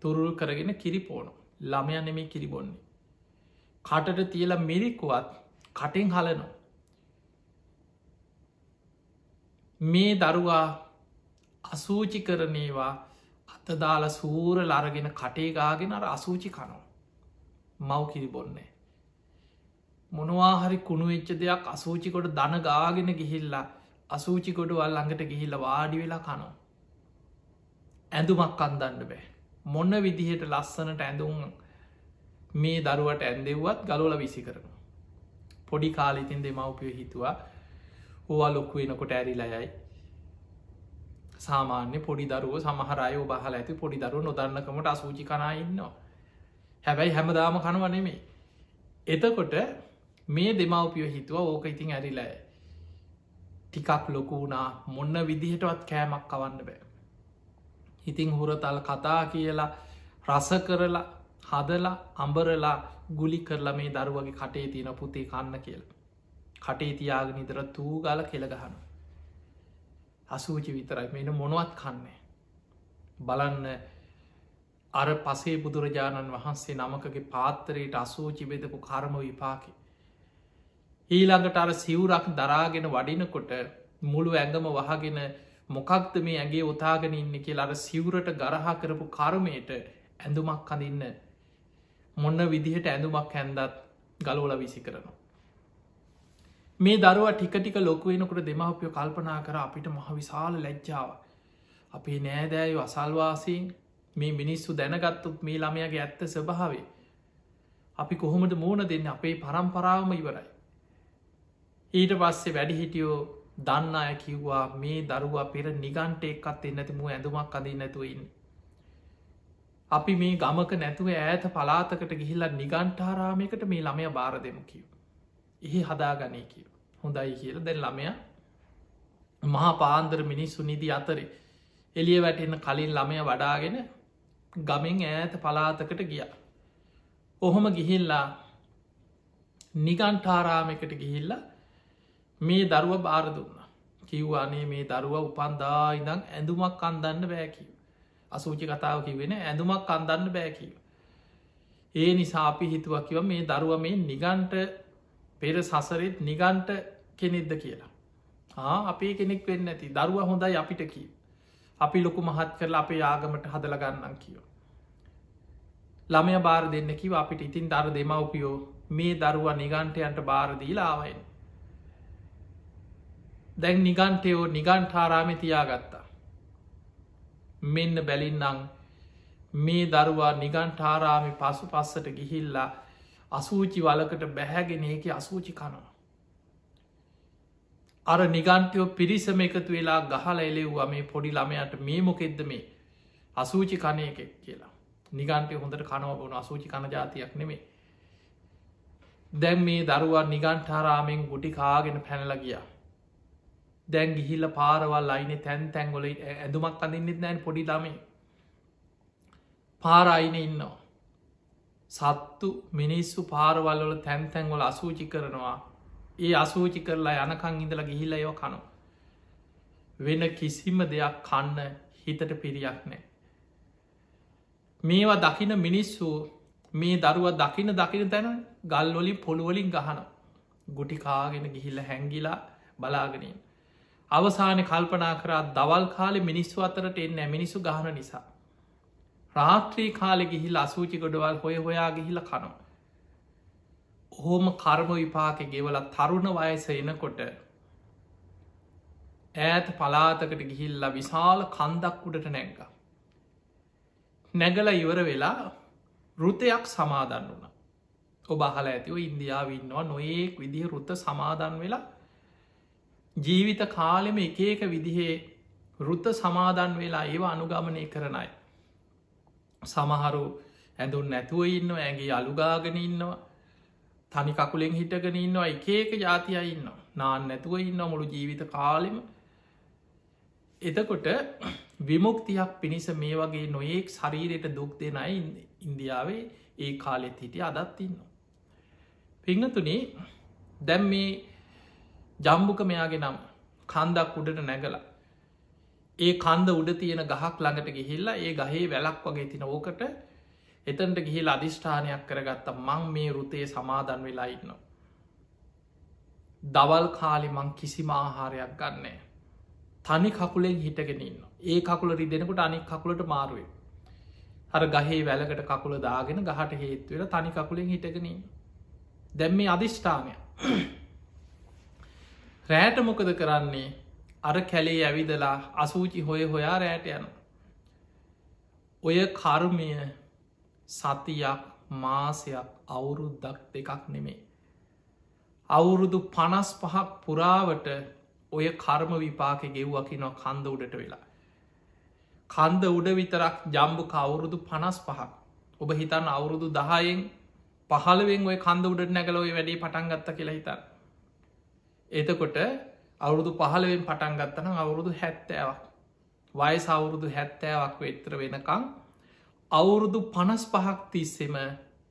තුරුල් කරගෙන කිරිපෝනු ළමය නෙමේ කිරිබොන්නේ. කටට තියල මිරිකුවත් කටෙන් හලනො. මේ දරුවා අසූචි කරනේවා අතදාල සූර ලරගෙන කටේගාගෙන අර අසූචි කනෝ. මව් කිරිබොන්නේ. මොනවාහරි කුණු වෙච්ච දෙයක් අසූචිකොට දන ගාගෙන ගිහිල්ලා අසූචිකොඩුවල් ළඟට ගිහිල්ල වාඩි වෙලා කනෝ. ඇඳුමක් අන්දන්න බෑ. මොන්න විදිහට ලස්සනට ඇඳුම් මේ දරුවට ඇන්දෙව්වත් ගලෝල විසි කරන. පොඩි කාලිතින් දෙමවපිය හිතුවා ඕවා ලොක්කු වෙනකොට ඇරිලයයි. සාමාන්‍ය පොඩි දරුව සමහරය බහල ඇති පොඩි දරුව නොදන්නකමට අසූචි කනා ඉන්නවා. හැබැයි හැමදාම කනවා නෙමේ. එතකොට මේ දෙමවපිය හිතුව ඕක ඉතින් ඇරිලෑ. ටිකක් ලොකු වුණා මොන්න විදිහටවත් කෑමක් කවන්න බෑ. ඉතිං හුරතල් කතා කියලා රස කරලා හදලා අඹරලා ගුලි කරලා මේ දරුවගේ කටේ තියෙන පුතේ කන්න කියලා. කටේ තියාගෙන ඉදර තූ ගල කෙළගහන. අසූචි විතරයි මෙන මොනුවත් කන්නේ. බලන්න අර පසේ බුදුරජාණන් වහන්සේ නමකගේ පාත්තරයට අසූචි බෙදපු කර්ම විපාකි. ඊළඟට අර සිවුරක් දරාගෙන වඩිනකොට මුළු ඇඟම වහගෙන මොකක්ද මේ ඇගේ ඔතාගෙන ඉන්න කිය අර සිවුරට ගරහා කරපු කර්මයට ඇඳුමක් කඳන්න මොන්න විදිහට ඇඳුමක් හැන්දත් ගලෝල විසි කරනවා. මේ දරුව ටිකටික ලොකුවෙනකට දෙමහපියෝ කල්පනා කර අපිට මහ විශාල ලැජ්ජාව. අපේ නෑදෑයු අසල්වාසයෙන් මේ මිනිස්සු දැනගත්තුත් මේ ළමයගේ ඇත්ත ස්වභාවේ. අපි කොහොමද මූුණ දෙන්න අපේ පරම්පරාවම ඉවරයි. ඊට පස්සේ වැඩි හිටියෝ දන්න අය කිව්වා මේ දරුවා පෙර නිගන්ට එක්කත් එන්නති මු ඇඳුමක් අදී නැතුවන්න. අපි මේ ගමක නැතුව ඈත පලාතකට ගිහිල්ලා නිගන්ටාරාමයකට මේ ළමය බාර දෙමු කිව්. එහි හදාගනය කිව. හොඳයි කියල දැන් ළමය මහා පාන්දර මිනිස්සු නිදි අතරේ එලිය වැටෙන්න කලින් ළමය වඩාගෙන ගමෙන් ඈත පලාතකට ගිය. ඔහොම ගිහිල්ලා නිගන්ටාරාමකට ගිහිල්ලා මේ දරුව බාර දුන්න කිව්වානේ මේ දරුව උපන්දා ඉදං ඇඳුමක් අන්දන්න බෑකිව. අසූචි කතාව කිවෙන ඇඳුමක් අන්දන්න බෑකිව. ඒ නිසා අපි හිතුව කිව මේ දරුව මේ නිගන්ට පෙර සසරෙත් නිගන්ට කෙනෙක්ද කියලා. අපේ කෙනෙක් වෙන්න ඇති දරුව හොඳයි අපිට කිව. අපි ලොකු මහත් කරලා අපේ ආගමට හදලගන්නම් කියෝ. ළමය බාර දෙන්න කිව අපිට ඉතින් දර දෙමවපියෝ මේ දරුව නිගන්ටයන්ට බාරදීලාවයින්. දැන් නිගන්ටයෝ නිගන්ටාරාමි තියාගත්තා. මෙන්න බැලින්නම් මේ දරුවා නිගන්ටාරාමි පසු පස්සට ගිහිල්ලා අසූචි වලකට බැහැගෙන ඒක අසූචි කනවා. අර නිගන්ටයෝ පිරිසම එකතු වෙලා ගහල එලෙව්වා මේ පොඩි ළමයට මේ මොකෙද්ද මේ අසූචි කනයකෙක් කියලා. නිගන්ටය හොඳට කනව බොන අසූචි කන ජාතියක් නෙමේ. දැන් මේ දරුවා නිගන්ටාරාමෙන් ගුටි කාගෙන පැනල ගියා. දැන් ගිහිල්ල පාරවල් අයින තැන් තැන්ගොල ඇඳුමක් අඳන්නෙත් නෑන් පොඩි ළමේ පාරයින ඉන්නවා. සත්තු මිනිස්සු පාරවල්වල තැන් තැන්ගොල අසූචි කරනවා. ඒ අසූචි කරලා යනකං ඉඳල ගිහිල්ල යෝ කනු. වෙන කිසිම දෙයක් කන්න හිතට පිරියක් නෑ. මේවා දකින මිනිස්සු මේ දරුව දකින තැන ගල්වලින් පොළුවලින් ගහන ගුටිකාගෙන ගිහිල්ල හැංගිලා බලාගෙනින්. අවසාන කල්පනා කරා දවල් කාලෙ මිනිස්සු අතරට එන්න මිනිසු ගහන නිසා. රාත්‍රී කාලෙ ගිහිල් අසූචි ගොඩවල් හොය හොයා ගිහිල කනවා. ඔහොම කර්ම විපාක ගෙවල තරුණ වයස එනකොට ඈත පලාතකට ගිහිල්ලා විශාල කන්දක් උඩට නැංග. නැගල ඉවර වෙලා රුතයක් සමාදන් වුණ. ඔබහල ඇතිව ඉන්දියාවන්නවා නොඒක් විදිහ රුත සමාදන් වෙලා ජීවිත කාලෙම එක විදිහේ රුත්ත සමාදන් වෙලා ඒවා අනුගමනය කරනයි. සමහරු ඇඳුන් නැතුව ඉන්න ඇගේ අලුගාගෙන ඉන්නවා තනි කකුලෙන් හිටගෙන ඉන්නවා එක ජාතිය ඉන්න නාන් නැතුව ඉන්න මුළු ජීවිත කාලෙම. එතකොට විමුක්තියක් පිණිස මේ වගේ නොයෙක් ශරීරයට දුක් දෙනයි ඉන්දියාවේ ඒ කාලෙත් හිටිය අදත් ඉන්න. පිංහතුනේ දැම් මේ ජම්බුක මෙයාගේ නම් කන්දක් උඩට නැගලා ඒ කන්ද උඩ තියෙන ගහක් ළඟට ගිහිල්ලා ඒ ගහේ වැලක් වගේ තින ඕකට එතන්ට ගිහිල් අධිෂ්ඨානයක් කරගත්ත මං මේ රුතේ සමාදන් වෙලා ඉන්න. දවල් කාලි මං කිසිම ආහාරයක් ගන්නේ. තනි කකුලෙන් හිටගෙන ඉන්න ඒ කකුල රිදෙනකට අනික් කකුලට මාරුවේ. හර ගහේ වැලකට කකුල දාගෙන ගහට හේත්වෙල තනි කකුලෙන් හිටගෙනින්. දැම් මේ අධිෂ්ඨානය රෑට මොකද කරන්නේ අර කැලේ ඇවිදලා අසූචි හොය හොයා රෑට යන. ඔය කර්මය සතියක් මාසයක් අවුරුද්දක් දෙකක් නෙමේ. අවුරුදු 55ක් පුරාවට ඔය කර්ම විපාක ගෙව්වකිනො කන්ද උඩට වෙලා. කන්ද උඩ විතරක් ජම්බුක අවුරුදු 55ක්. ඔබ හිතන් අවුරුදු 10න් 15න් ඔය කන්ද උඩට නැගල ඔය වැඩේ පටන්ගත්ත කියලා හිතන්. එතකොට අවුරුදු 15න් පටන්ගත්තන අවුරුදු 70ක්. වයස අවුරුදු 70ක් වෙත්තර වෙනකං අවුරුදු 55ක් තිස්සෙම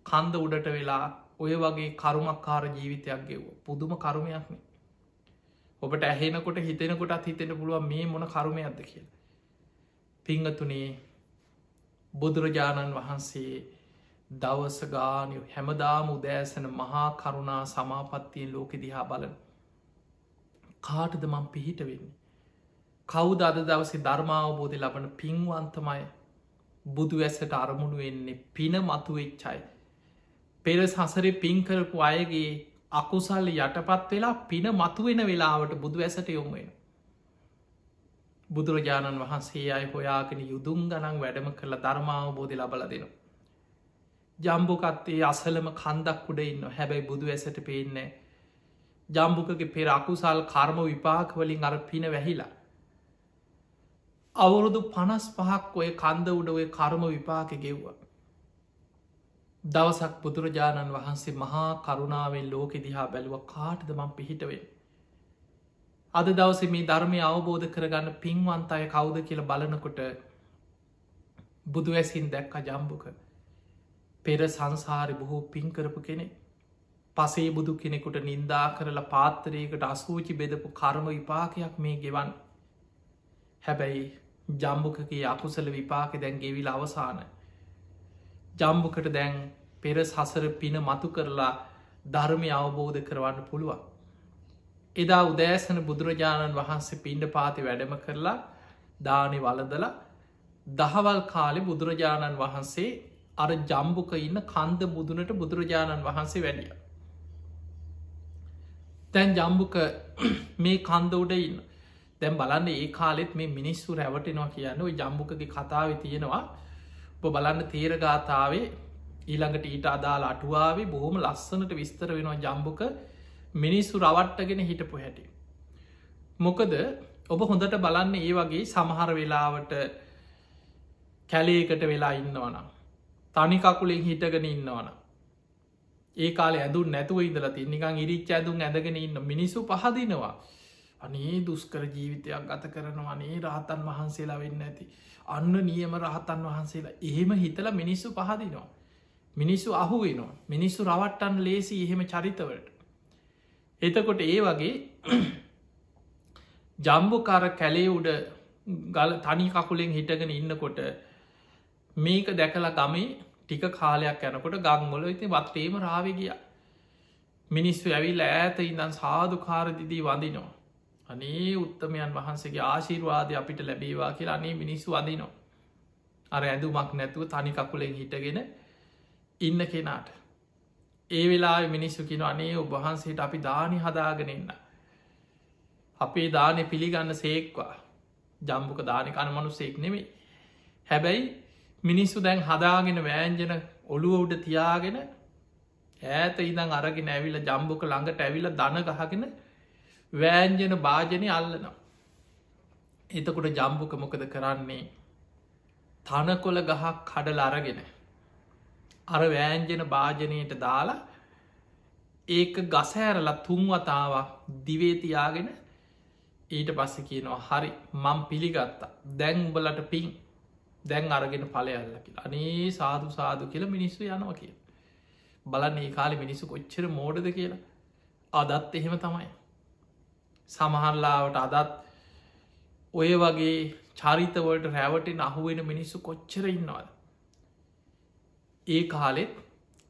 කන්ද උඩට වෙලා ඔය වගේ කරුමක්කාර ජීවිතයක් ගෙව්ව පුදුම කරුමයක්න. ඔබට ඇහෙනකොට හිතෙනකොටත් හිතෙන පුළුව මේ මොන කරුමයක්ද කියල. පිංගතුනේ බුදුරජාණන් වහන්සේ දවස ගානය හැමදාම උදෑසන මහා කරුණා සමාපත්තියෙන් ලෝකෙ දිහා බලන. කාටද මං පිහිට වෙන්නේ. කවුද අද දවසේ ධර්මාවබෝධය ලබන පින්වන්තමය බුදු ඇසට අරමුණු වෙන්නේ පින මතු වෙච්චයි. පෙර සසරේ පින්කරපු අයගේ අකුසල් යටපත් වෙලා පින මතුවෙන වෙලාවට බුදු ඇසට යොමුවෙන. බුදුරජාණන් වහන්සේ අයි හොයාගෙන යුදුන් ගනන් වැඩම කරලා ධර්මාවබෝධය ලබල දෙනවා. ජම්බුකත්තේ අසලම කන්දක් උඩ ඉන්න හැබැයි බුදු ඇසට පේන්නේ. ජම්බුකගේ පෙර අකුසල් කර්ම විපාකවලින් අර පින වැහිලා. අවුරුදු 55ක් ඔය කන්ද උඩ ඔය කර්ම විපාක ගෙව්වා. දවසක් බුදුරජාණන් වහන්සේ මහා කරුණාවෙන් ලෝකෙ දිහා බැලුව කාටද මං පිහිටවෙන්. අද දවස මේ ධර්මය අවබෝධ කරගන්න පින්වන්ත අය කවුද කියල බලනකොට බුදු ඇසින් දැක්ක ජම්බුක පෙර සංසාරි බොහෝ පින්කරපු කෙනෙ පසේ බුදු කෙනෙකුට නින්දා කරලා පාත්තරයකට අසූචි බෙදපු කර්ම විපාකයක් මේ ගෙවන්. හැබැයි ජම්බුකගේ අකුසල විපාක දැන් ගෙවිල අවසාන. ජම්බුකට දැන් පෙර සසර පින මතු කරලා ධර්මය අවබෝධ කරවන්න පුළුවන්. එදා උදෑසන බුදුරජාණන් වහන්සේ පිණ්ඩ පාති වැඩම කරලා දානි වලදල දහවල් කාලෙ බුදුරජාණන් වහන්සේ අර ජම්බුක ඉන්න කන්ද බුදුනට බුදුරජාණන් වහන්සේ වැඩිය. තැන් ජම්බුක මේ කන්ද උඩ ඉන්න දැම් බලන්න ඒ කාලෙත් මේ මිනිස්සු රැවටෙනවා කියන්න ඔයි ජම්බුකගේ කතාව තියෙනවා බලන්න තේරගාථාවේ ඊළඟට ඊට අදාලා අටුවාවේ බොහොම ලස්සනට විස්තර වෙනවා ජම්බුක මිනිස්සු රවට්ටගෙන හිටපු හැටි. මොකද ඔබ හොඳට බලන්න ඒ වගේ සමහර වෙලාවට කැලේකට වෙලා ඉන්නවනම් තනිකකුලින් හිටගෙන ඉන්නවන ඒ කාල ඇදුන් නැතුව ඉදල තින්නිකං ඉරිච්ච ඇදුන් ඇදගෙන ඉන්න මිනිසු පහදිනවා අනේ දුස්කර ජීවිතයක් ගත කරනවා නේ රහතන් වහන්සේලා වෙන්න ඇති අන්න නියම රහතන් වහන්සේලා එහෙම හිතල මිනිස්සු පහදිනවා මිනිස්සු අහුවෙනවා මිනිස්සු රවට්ටන් ලේසි එහෙම චරිතවලට එතකොට ඒ වගේ ජම්බුකාර කැලේ උඩ ගල තනි කකුලෙන් හිටගෙන ඉන්නකොට මේක දැකලා ගමේ ටික කාලයක් යනකොට ගංගොල ඉති වත්තේම රාව ගිය මිනිස්සු ඇවිල් ඈත ඉඳන් සාධකාරදිදී වඳිනවා අනේ උත්තමයන් වහන්සේගේ ආශීර්වාදය අපිට ලැබේවා කියලා අනේ මිනිස්සු වඳිනවා අර ඇඳුමක් නැතුව තනි කකුලෙන් හිටගෙන ඉන්න කෙනාට ඒ වෙලා මිනිස්සු කින අනේ ඔබහන්සේට අපි දානි හදාගෙන ඉන්න අපේ දානය පිළිගන්න සේක්වා ජම්බුක දානකන මනුස්සෙක් නෙමේ හැබැයි මිනිස්සු දැන් හදාගෙන වෑන්ජන ඔළුව උඩ තියාගෙන ඈත ඉදං අරගෙන ඇවිල ජම්බුක ළඟට ඇවිල දන ගහගෙන වෑන්ජන භාජනය අල්ලනවා එතකොට ජම්බුක මොකද කරන්නේ තනකොළ ගහක් කඩල අරගෙන අර වෑන්ජන භාජනයට දාලා ඒක ගසෑරලා තුන්වතාවක් දිවේතියාගෙන ඊට පස්ස කියනවා හරි මං පිළිගත්තා දැන් උඹලට පින් දැන් අරගෙන පලයල්ල කියලා අනේ සාදු සාදු කියල මිනිස්සු යනවා කිය බලන්න ඒ කාලි මිනිස්සු කොච්චර මෝඩද කියලා අදත් එහෙම තමයි සමහරලාවට අදත් ඔය වගේ චරිතවලට රැවටෙන් අහුවෙන මිනිස්සු කොච්චර ඉන්නවාද ඒ කාලෙත්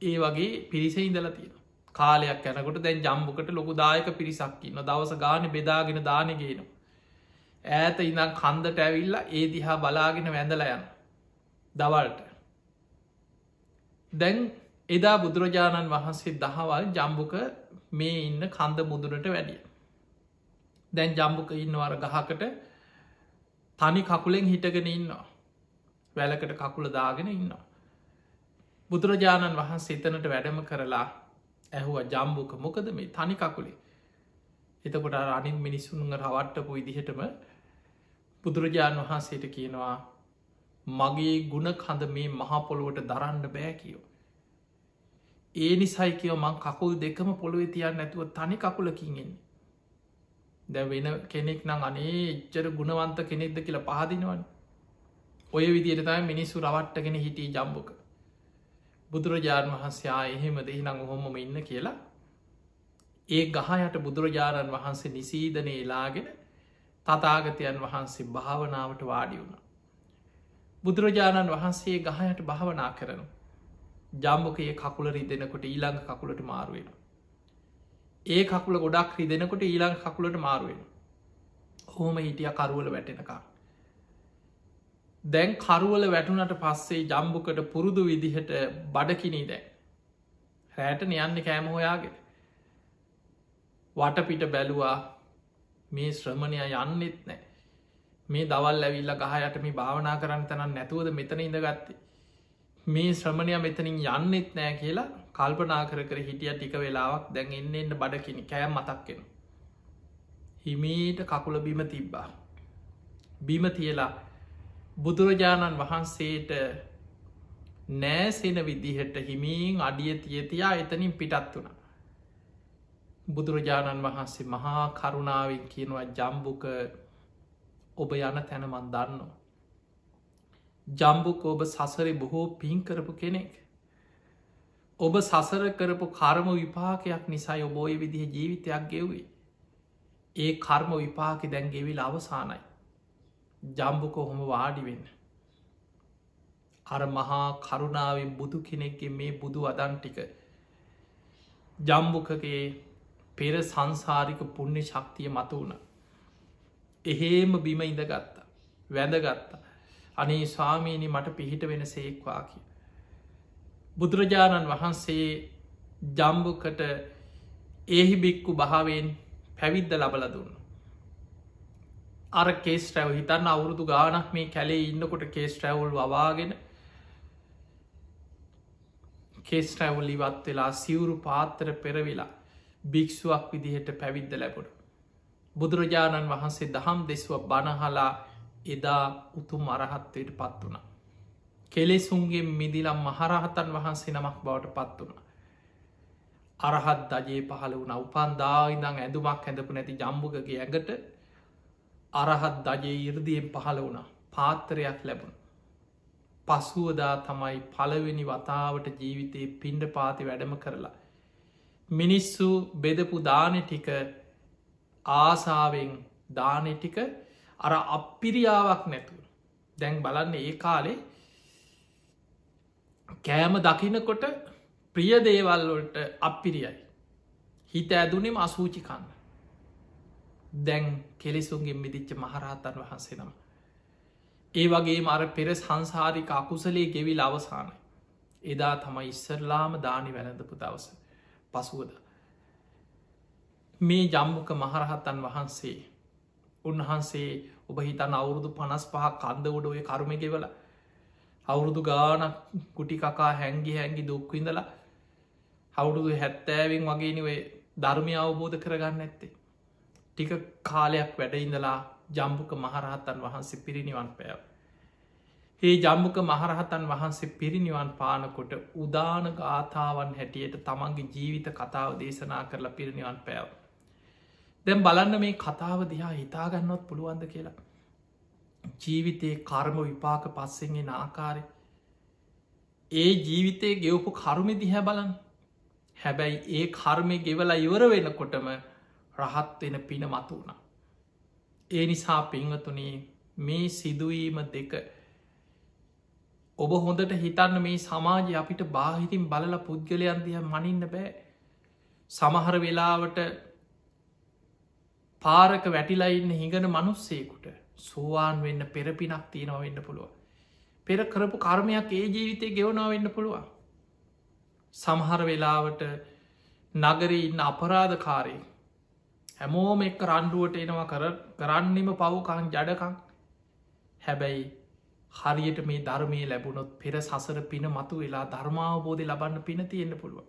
ඒ වගේ පිරිස ඉඳල තියෙන කාලයක් යැනකොට දැන් ජම්බුකට ලොකු දායක පිරිසක්කින්න දවස ගාන බෙදාගෙන දානගේන ඈත ඉඳම් කන්දට ඇවිල්ල ඒ දිහා බලාගෙන වැඳල යන දවල්ට දැන් එදා බුදුරජාණන් වහන්සේ දහවල් ජම්බුක මේ ඉන්න කන්ද මුදුනට වැඩිය දැන් ජම්බුක ඉන්නවර ගහකට තනි කකුලෙන් හිටගෙන ඉන්නවා වැලකට කකුල දාගෙන ඉන්නවා. බුදුරජාණන් වහන්සේ එතනට වැඩම කරලා ඇහුව ජම්බුක මොකද මේ තනි කකුලේ. එතකොට අනින් මිනිස්සුන්ග රවට්ටපු විදිහටම බුදුරජාණන් වහන්සේට කියනවා මගේ ගුණ කඳ මේ මහපොළොවට දරන්න බෑ කියෝ. ඒ නිසයි කියව මං කකුල් දෙකම පොළොවෙ තියන්න නැතුව තනි කකුලකින්ගෙන්. දැ වෙන කෙනෙක් නම් අනේ එච්චර ගුණවන්ත කෙනෙක්ද කියලා පහදිනවන්. ඔය විදියට තයි මිනිස්සු රවට්ටගෙන හිටිය ජම්බුක. බුදුරජාණන් වහන්සේ එහෙම දෙහිනං හොමම ඉන්න කියලා ඒ ගහයට බුදුරජාණන් වහන්සේ නිසීදනය එලාගෙන තතාගතයන් වහන්සේ භාවනාවට වාඩි වුණ. බුදුරජාණන් වහන්සේ ගහයට භාවනා කරනු. ජම්බුකයේ කකුල රිදෙනකොට ඊළඟ කකුලට මාරුවෙන. ඒ කකුල ගොඩක් රිදෙනකොට ඊළඟ කකුලට මාරුවෙන. හෝම හිටිය කරුවල වැටෙනකා. දැන් කරුවල වැටුනට පස්සේ ජම්බුකට පුරුදු විදිහට බඩකිනී දැන්. රෑට යන්න කෑම හොයාගෙන. වටපිට බැලුවා මේ ශ්‍රමණය යන්නෙත් නෑ. මේ දවල් ඇවිල්ල ගහයට මේ භාවනා කරන්න තනන් නැතුවද මෙතන ඉඳගත්තේ. මේ ශ්‍රමණය මෙතනින් යන්නෙත් නෑ කියලා කල්පනා කර හිටිය ටික වෙලාවක් දැන් එන්න බඩකිනි කෑම් මතක්කෙන. හිමීට කකුල බිම තිබ්බා. බිම තියලා බුදුරජාණන් වහන්සේට නෑසෙන විදිහට හිමීන් අඩිය තියතියා එතනින් පිටත් වුණ. බුදුරජාණන් වහන්සේ මහා කරුණාවෙන් කියනවා ජම්බුක ඔබ යන තැනමන් දන්නවා. ජම්බුක ඔබ සසරෙ බොහෝ පින් කරපු කෙනෙක්. ඔබ සසර කරපු කර්ම විපාකයක් නිසා ඔබෝය විදිහ ජීවිතයක් ගෙව්වේ. ඒ කර්ම විපාක දැන් ගෙවිල් අවසානයි. ජම්බුක හොම වාඩිවෙන්න. අර මහා කරුණාවෙන් බුදු කෙනෙක්ගේ මේ බුදු අදන් ටික ජම්බුකගේ පෙර සංසාරික පුුණ්‍ය ශක්තිය මතු වුණ. එහෙම බිම ඉඳගත්තා වැඳගත්තා. අනේ ස්වාමීනි මට පිහිට වෙන සේක්වා කිය. බුදුරජාණන් වහන්සේ ජම්බුකට එහි බික්කු භාවෙන් පැවිද්ද ලබල දුන්න. අර කේස් රැව් හිතන්න අවුරුදු ගානක් මේ කැලේ ඉන්නකොට කේස් රැවුල් වවාගෙන කේස් රැවුල් ඉවත් වෙලා සිවුරු පාත්තර පෙරවෙලා භික්ෂුවක් විදිහට පැවිද්ද ලැබුණ. බුදුරජාණන් වහන්සේ දහම් දෙස්ව බණහලා එදා උතුම් අරහත්වයට පත් වුණ. කෙලෙසුන්ගේ මිදිලම් මහරහතන් වහන්සේ නමක් බවට පත් වුණ. අරහත් දජයේ පහළ වුණ උපන්දායිදං ඇඳුමක් ඇඳපු නැති ජම්බුගගේ ඇඟට අරහත් දජයේ ඉර්දියෙන් පහළ වුණ පාත්තරයක් ලැබුණ. පසුවදා තමයි පළවෙනි වතාවට ජීවිතයේ පිණ්ඩ පාති වැඩම කරලා. මිනිස්සු බෙදපු දානෙ ටික ආසාාවෙන් දානෙ ටික අර අපිරියාවක් නැතුව. දැන් බලන්න ඒ කාලේ කෑම දකිනකොට ප්‍රිය දේවල්වලට අපිරියයි. හිත ඇදුනෙම අසූචිකන්න. දැන් කෙලෙසුන්ගේ මිදිච්ච මහරහතන් වහන්සේ නම. ඒ වගේ මර පෙර සංසාරික අකුසලේ ගෙවිල් අවසානයි. එදා තමයි ඉස්සරලාම දානි වැළඳපු දවස පසුවද. මේ ජම්බුක මහරහතන් වහන්සේ උන්වහන්සේ ඔබ හිතන් අවුරුදු 55 කන්ද උඩ ඔය කරුම ගෙවල අවුරුදු ගානක් කුටි කකා හැංගි හැංගි දුක්විඳලා අවුරුදු 70න් වගේනිවේ ධර්මය අවබෝධ කරගන්න ඇත්තේ. ටික කාලයක් වැඩඉඳලා ජම්බුක මහරහතන් වහන්සේ පිරිනිවන් පෑව. ඒ ජම්බුක මහරහතන් වහන්සේ පිරිනිවන් පානකොට උදාන ගාථාවන් හැටියට තමන්ගේ ජීවිත කතාව දේශනා කරලා පිරිනිවන් පෑව. දැම් බලන්න මේ කතාව දිහා හිතාගන්නවත් පුළුවන්ද කියලා. ජීවිතයේ කර්ම විපාක පස්සෙන්ගේ ආකාරය. ඒ ජීවිතයේ ගෙවපු කර්මි දිහැ බලන්. හැබැයි ඒ කර්මය ගෙවලා ඉවර වෙනකොටම රහත් වෙන පින මතු වුණ. ඒ නිසා පිංහතුනේ මේ සිදුවීම දෙක ඔබ හොඳට හිතන්න මේ සමාජය අපිට බාහිරින් බලල පුද්ගලයන් දිහ මනින්න බෑ. සමහර වෙලාවට පාරක වැටිලා ඉන්න හිඟන මනුස්සේකුට සෝවාන් වෙන්න පෙරපිනක් තියෙනව වෙන්න පුළුව. පෙර කරපු කර්මයක් ඒ ජීවිතය ගෙවනාව වෙන්න පුළුවන්. සමහර වෙලාවට නගරී ඉන්න අපරාධකාරය හැමෝම එක් රණ්ඩුවට එනවා කරන්නෙම පවුකන් ජඩකං. හැබැයි හරියට මේ ධර්මය ලැබුණොත් පෙර සසර පින මතු වෙලා ධර්මාවබෝධය ලබන්න පින තියෙන්න්න පුළුව.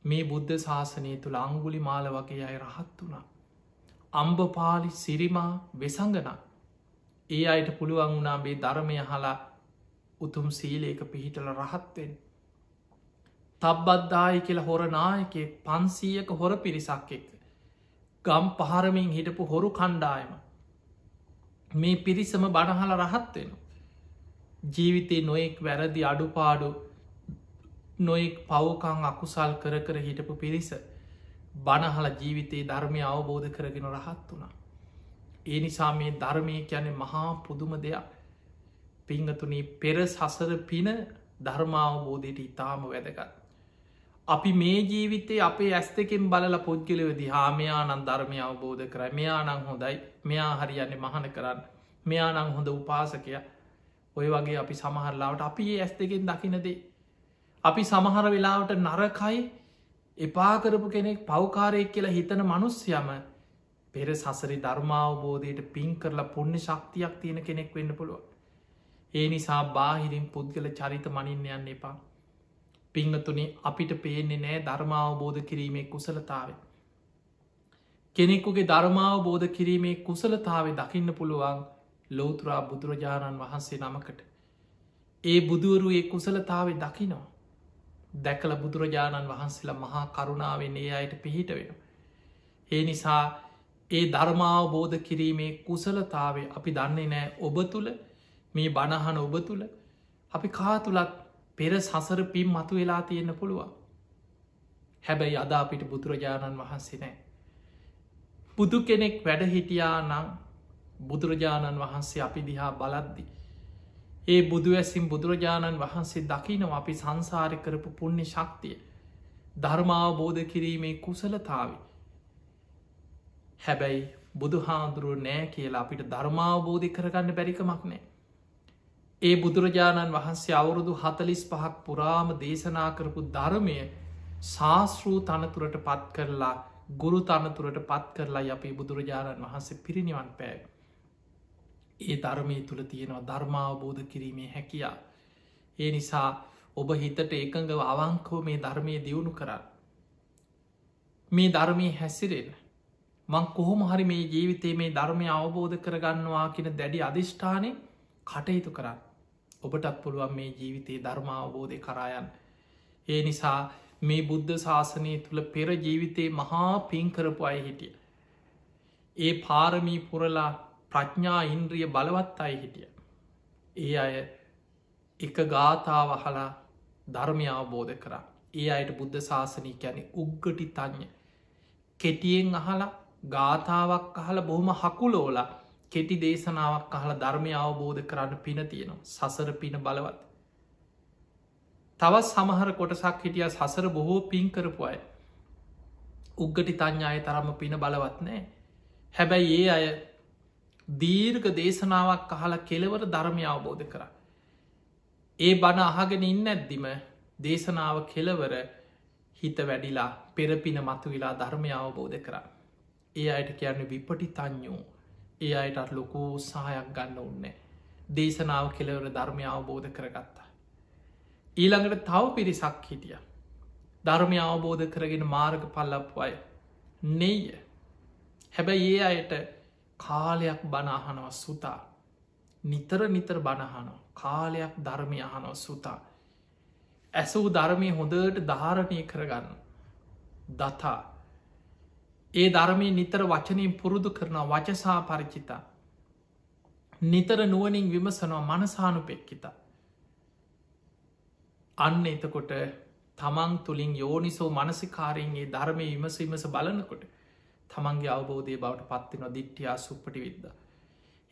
මේ බුද්ධ ශාසනය තුළ අංගුලි මාල වගේ අය රහත් වුණා. අම්බපාලි සිරිමා වෙසඟන ඒ අයට පුළුවන් වුණා මේ ධර්මය හලා උතුම් සීලේක පිහිටල රහත්වෙන්. තබ්බද්දායි කියලා හොරනායකෙ 500ක හොර පිරිසක් එක්ක. ගම් පහරමින් හිටපු හොරු කණ්ඩායම. මේ පිරිසම බණහල රහත්වෙන. ජීවිතේ නොයෙක් වැරදි අඩුපාඩු නොයෙක් පවකං අකුසල් කර කර හිටපු පිරිස බණහල ජීවිතයේ ධර්මය අවබෝධ කරගෙන රහත් වුණා. ඒ නිසා මේ ධර්මය කියන මහා පුදුම දෙයක්. පිංහතුනී පෙර සසර පින ධර්මාවබෝධයට ඉතාම වැදගත්. අපි මේ ජීවිතේ අපේ ඇස් දෙකෙන් බලල පුද්ගලව දිහාමයානන් ධර්මය අවබෝධ කරයි මෙයානං හොඳයි මෙයා හරියන්නේ මහන කරන්න මෙයානං හොඳ උපාසකය ඔය වගේ අපි සමහරලාවට අපි ඒ ඇස් දෙකෙන් දකිනදේ. අපි සමහර වෙලාවට නරකයි එපා කරපු කෙනෙක් පවකාරයෙක් කියලා හිතන මනුස්්‍යයම පෙර සසරි ධර්මාවබෝධයට පින් කරලා පුුණ්‍ය ශක්තියක් තියෙන කෙනෙක් වෙන්න පුළුව. ඒ නිසා බාහිරින් පුද්ගල චරිත මනින්න යන්න එපා. පිංහතුනේ අපිට පේන්නේ නෑ ධර්මාවබෝධ කිරීමේ කුසලතාව. කෙනෙකුගේ ධර්මාවබෝධ කිරීමේ කුසලතාව දකින්න පුළුවන් ලෝතුරා බුදුරජාණන් වහන්සේ නමකට. ඒ බුදුවරුයේ කුසලතාව දකිනවා. දැකල බුදුරජාණන් වහන්සේලා මහා කරුණාවෙන් ඒ අයට පිහිට වෙන. ඒ නිසා ඒ ධර්මාවබෝධ කිරීමේ කුසලතාව අපි දන්නේ නෑ ඔබ තුළ මේ බණහන ඔබ තුළ අපි කාතුළත් පෙර සසර පින් මතු වෙලා තියෙන්න්න පුළුවන්. හැබැයි අදා අපිට බුදුරජාණන් වහන්සේ නෑ. බුදු කෙනෙක් වැඩ හිටියා නං බුදුරජාණන් වහන්සේ අපි දිහා බලද්දි. ඒ බුදුවැසින් බුදුරජාණන් වහන්සේ දකිනව අපි සංසාරය කරපු පුුණ්‍ය ශක්තිය ධර්මාවබෝධ කිරීමේ කුසලතාව. හැබැයි බුදු හාදුරුව නෑ කියලා අපිට ධර්මාවබෝධි කරගන්න බැරිකමක් නෑ. ඒ බුදුරජාණන් වහන්සේ අවුරුදු 45ක් පුරාම දේශනා කරපු ධර්මය ශාස්තෘ තනතුරට පත් කරලා ගුරු තනතුරට පත් කරලා අපේ බුදුරජාණන් වහන්සේ පිරිනිවන් පෑ. ඒ ධර්මය තුළ තියෙනවා ධර්මාවබෝධ කිරීමේ හැකියා. ඒ නිසා ඔබ හිතට එකඟව අවංකෝ මේ ධර්මය දියුණු කරන්න. මේ ධර්මය හැසිරෙන මං කොහොම හරි මේ ජීවිතේ මේ ධර්මය අවබෝධ කරගන්නවා කියන දැඩි අධිෂ්ඨානය කටයුතු කරන්න. ඔබටත් පුළුවන් මේ ජීවිතයේ ධර්මාවබෝධය කරායන්. ඒ නිසා මේ බුද්ධ ශාසනය තුළ පෙර ජීවිතයේ මහා පින් කරපු අය හිටිය. ඒ පාරමී පුරලා ප්‍රඥා ඉන්ද්‍රිය බලවත් අයි හිටිය. ඒ අය එක ගාථාව හලා ධර්මය අවබෝධ කරා. ඒ අයට බුද්ධ ශාසනය ගැන උග්ගටි තඥ. කෙටියෙන් අහලා ගාථාවක් අහල බොහොම හකුලෝලා කෙටි දේශනාවක් අහල ධර්මය අවබෝධ කරන්න පින තියෙනවා. සසර පින බලවත්. තවත් සමහර කොටසක් හිටිය සසර බොහෝ පින් කරපු අය. උග්ගටි තඥාය තරම පින බලවත් නෑ. හැබැයි ඒ අය දීර්ඝ දේශනාවක් අහලා කෙලවර ධර්මය අවබෝධ කර. ඒ බණ අහගෙන ඉන්න ඇද්දිම දේශනාව කෙලවර හිත වැඩිලා පෙරපින මතු වෙලා ධර්මය අවබෝධ කර. ඒ අයට කියන්නේ විපටි තඥෝ. ඒ අයටත් ලොකූ සහයක් ගන්න උන්නේ. දේශනාව කෙලවර ධර්මය අවබෝධ කරගත්තා. ඊළඟට තව පිරිසක් හිටිය. ධර්මය අවබෝධ කරගෙන මාර්ග පල්ලපු අය නෙය. හැබැයි ඒ අයට කාලයක් බනාහනව සුතා. නිතර නිතර බණහනෝ කාලයක් ධර්මය අහනෝ සුතා. ඇසූ ධර්මය හොඳට ධාරණය කරගන්න. දතා ඒ ධර්මය නිතර වචනයෙන් පුරුදු කරන වචසා පරිචිතා. නිතර නුවනින් විමසනවා මනසානු පෙක්කිත. අන්න එතකොට තමන් තුළින් යෝනිසෝ මනසිකාරයෙන්ගේ ධර්මය විමසීමස බලනකොට තමන්ගේ අවබෝධය බවට පත්තිනවා දිට්ටියා සුප්පටි විද්ද.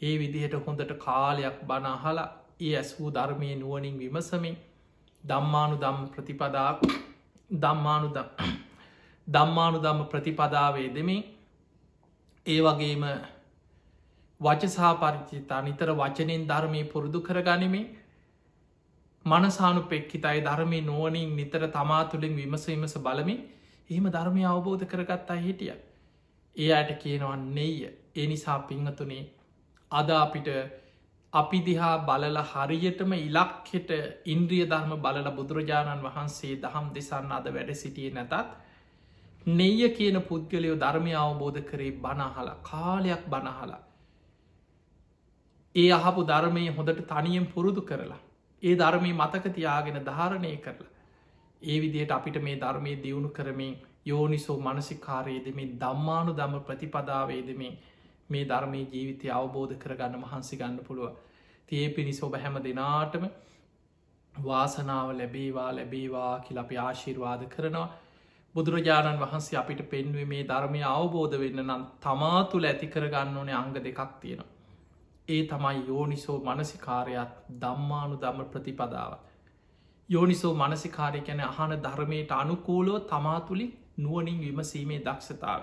ඒ විදිහට හොඳට කාලයක් බනහලා ඒ ඇස් වූ ධර්මය නුවනින් විමසමින් දම්මානු දම් ප්‍රතිපදාව දම්මානු දම්ම ප්‍රතිපදාවේ දෙමින් ඒ වගේම වචසා පරිචිතා නිතර වචනෙන් ධර්මය පුරුදු කරගනිමින් මනසානු පෙක්කිතයි ධර්මය නුවනින් නිතර තමා තුළින් විමසීමස බලමින් එහෙම ධර්මය අවබෝධ කරගත්තා හිටිය. ඒ අයට කියනවා නෙය. ඒ නිසා පිංහතුනේ අද අපිට අපි දිහා බලල හරියටම ඉලක්කෙට ඉන්ද්‍රිය ධර්ම බලල බුදුරජාණන් වහන්සේ දහම් දෙසන්න අද වැඩ සිටිය නැතත් නෙය කියන පුද්ගලයෝ ධර්මය අවබෝධ කරේ බණහල කාලයක් බණහලා ඒ අහපු ධර්මය හොඳට තනියෙන් පුරුදු කරලා ඒ ධර්මය මතක තියාගෙන ධාරණය කරලා ඒ විදියට අපිට මේ ධර්මය දියුණු කරමින් යෝනිසෝ මනසිකාරයේදමින් දම්මානු දම ප්‍රතිපදාවේදමින් මේ ධර්මය ජීවිතය අවබෝධ කරගන්න මහන්සි ගන්න පුළුව තියේ පිණිස ඔබ හැම දෙනාටම වාසනාව ලැබේවා කියල අපි ආශිර්වාද කරනවා බුදුරජාණන් වහන්සේ අපිට පෙන්වේ මේ ධර්මය අවබෝධ වෙන්න නම් තමා තුළ ඇති කරගන්න ඕනේ අංග දෙකක් තියෙනවා ඒ තමයි යෝනිසෝ මනසිකාරයත් දම්මානු දම ප්‍රතිපදාව යෝනිසෝ මනසිකාරය කැන අහන ධර්මයට අනුකූලෝ තමා තුළින් නුවනින් විමසීමේ දක්ෂතාව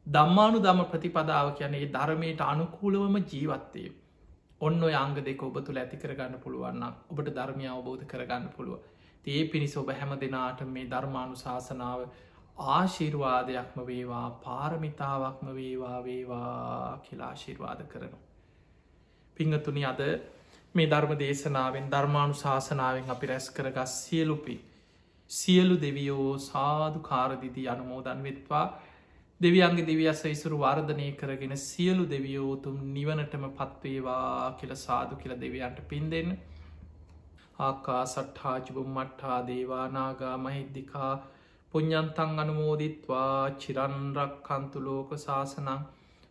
දම්මානු දම ප්‍රතිපදාව කියන්නේ ධර්මයට අනුකූලවම ජීවත්තේ ඔන්න අංග දෙක ඔබ තුළ ඇති කරගන්න පුළුවන්න ඔබට ධර්මය අවබෝධ කරගන්න පුළුව ඒ පිණිස ඔබ හැම දෙනාට මේ ධර්මානු ශාසනාව ආශිර්වාදයක්ම වේවා පාරමිතාවක්ම වේවා කියලා ආශිර්වාද කරනු. පිංහතුනි අද මේ ධර්ම දේශනාවෙන් ධර්මානු ශාසනාවෙන් අපි රැස් කරගස් සියලු දෙවියෝ සාධු කාරදිදී අනුමෝදන් වෙත්වා දෙවියන්ගේ දෙවියස ඉසුරු වර්ධනය කරගෙන සියලු දෙවියෝතුම් නිවනටම පත්වේවා කියල සාදු කියල දෙවියන්ට පින් දෙන්න ආකා සට්හාජිබුම් මට්හා දේවානාගා මහිද්දිකා පුඤ්ඥන්තන් අනුමෝදිත්වා චිරන්රක් කන්තුලෝක ශාසනං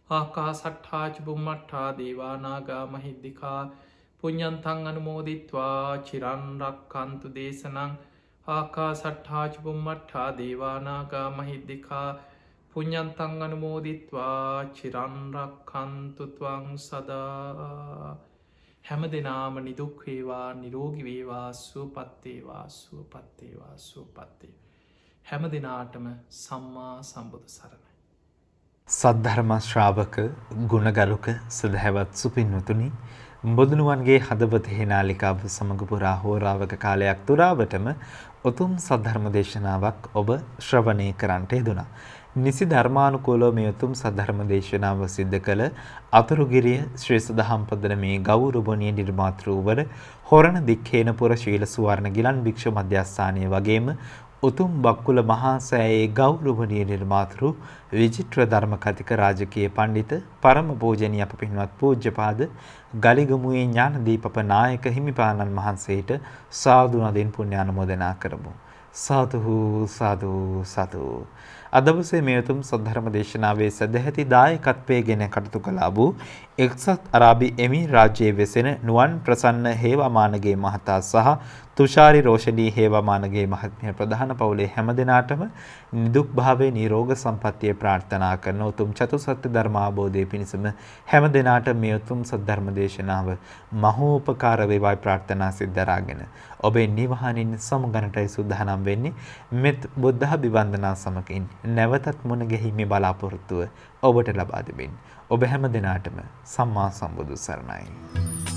ආකා සට්හාජිබුම් මට්හා දේවානාගා මහිද්දිකා පුඤ්ඥන්තන් අනුමෝදිත්වා චිරන්රක් කන්තු දේශනං ආකා සට්හාජිබුම් මට්හා දේවානාගා මහිද්දිකා පුඤ්ඥන්තන් අනුමෝදිත්වා චිරන්රක් කන්තුත්වං සදා හැම දෙනාම නිදුක්වේවා නිරෝගිවේවා සුවපත්තේවා සුවපත්තේවා සුවපත්තේ හැම දෙනාටම සම්මා සම්බුදු සරණයි. සද්ධර්ම ශ්‍රාවක ගුණගරුක සදහැවත් සුපින්වතුනි බුදුනුවන්ගේ හදවතෙහි නාලිකාව සමග පුරා හෝරාවක කාලයක් තුරාවටම උතුම් සද්ධර්ම දේශනාවක් ඔබ ශ්‍රවණය කරන්නට යෙදුණා. නිසි ධර්මානුකූලව මේ උතුම් සද්ධර්ම දේශනාව සිද්ධ කළ අතුරුගිරිය ශ්‍රී සදහම් පදන මේ ගෞරවණීය නිර්මාතෘවර හොරණ දික්හේනපුර ශීල සුවර්ණ ගිලන් භික්ෂු මධ්‍යස්ථානයේ වගේම උතුම් බක්කුල මහා සෑයේ ගෞරවණීය නිර්මාතෘ විචිත්‍ර ධර්ම කතික රාජකීය පඬිත පරම පූජනීය අප පින්වත් පූජ්‍යපාද ගලිගමුවේ ඥානදීපප නායක හිමිපාණන් වහන්සේට සාදු නදින් පුණ්‍ය අනුමෝදනා කරමු. සාදු සාදු සාදු. අදවසේ මේ උතුම් සද්ධර්ම දේශනාවේ සදැහැති දායකත්වයෙන් කටයුතු කළා වූ එක්සත් අරාබි එමිරාත් රාජ්‍යයේ වෙසෙන නුවන් ප්‍රසන්න හේවාමානගේ මහතා සහ තුෂාරි රෝෂණී හේවාමානගේ මහත්මිය ප්‍රධාන පවුලේ හැම දෙනාටම නිදුක් භාවයේ නිරෝග සම්පන්නිය ප්‍රාර්ථනා කරන උතුම් චතුසත්‍ය ධර්ම අවබෝධයේ පිණිසම හැම දෙනාට මේ උතුම් සද්ධර්ම දේශනාව මහෝපකාර වේවායි ප්‍රාර්ථනා සිද්ධාරාගෙන ඔබේ නිවහනින් සමුගන්නටයි සූදානම් වෙන්නේ මෙත් බුද්ධ අභිවන්දනා සමගින් නැවතත් මුණ ගැහිමේ බලාපොරොත්තුව ඔබට ලබා දෙමින් ඔබ හැම දිනාටම සම්මා සම්බුදු සරණයි.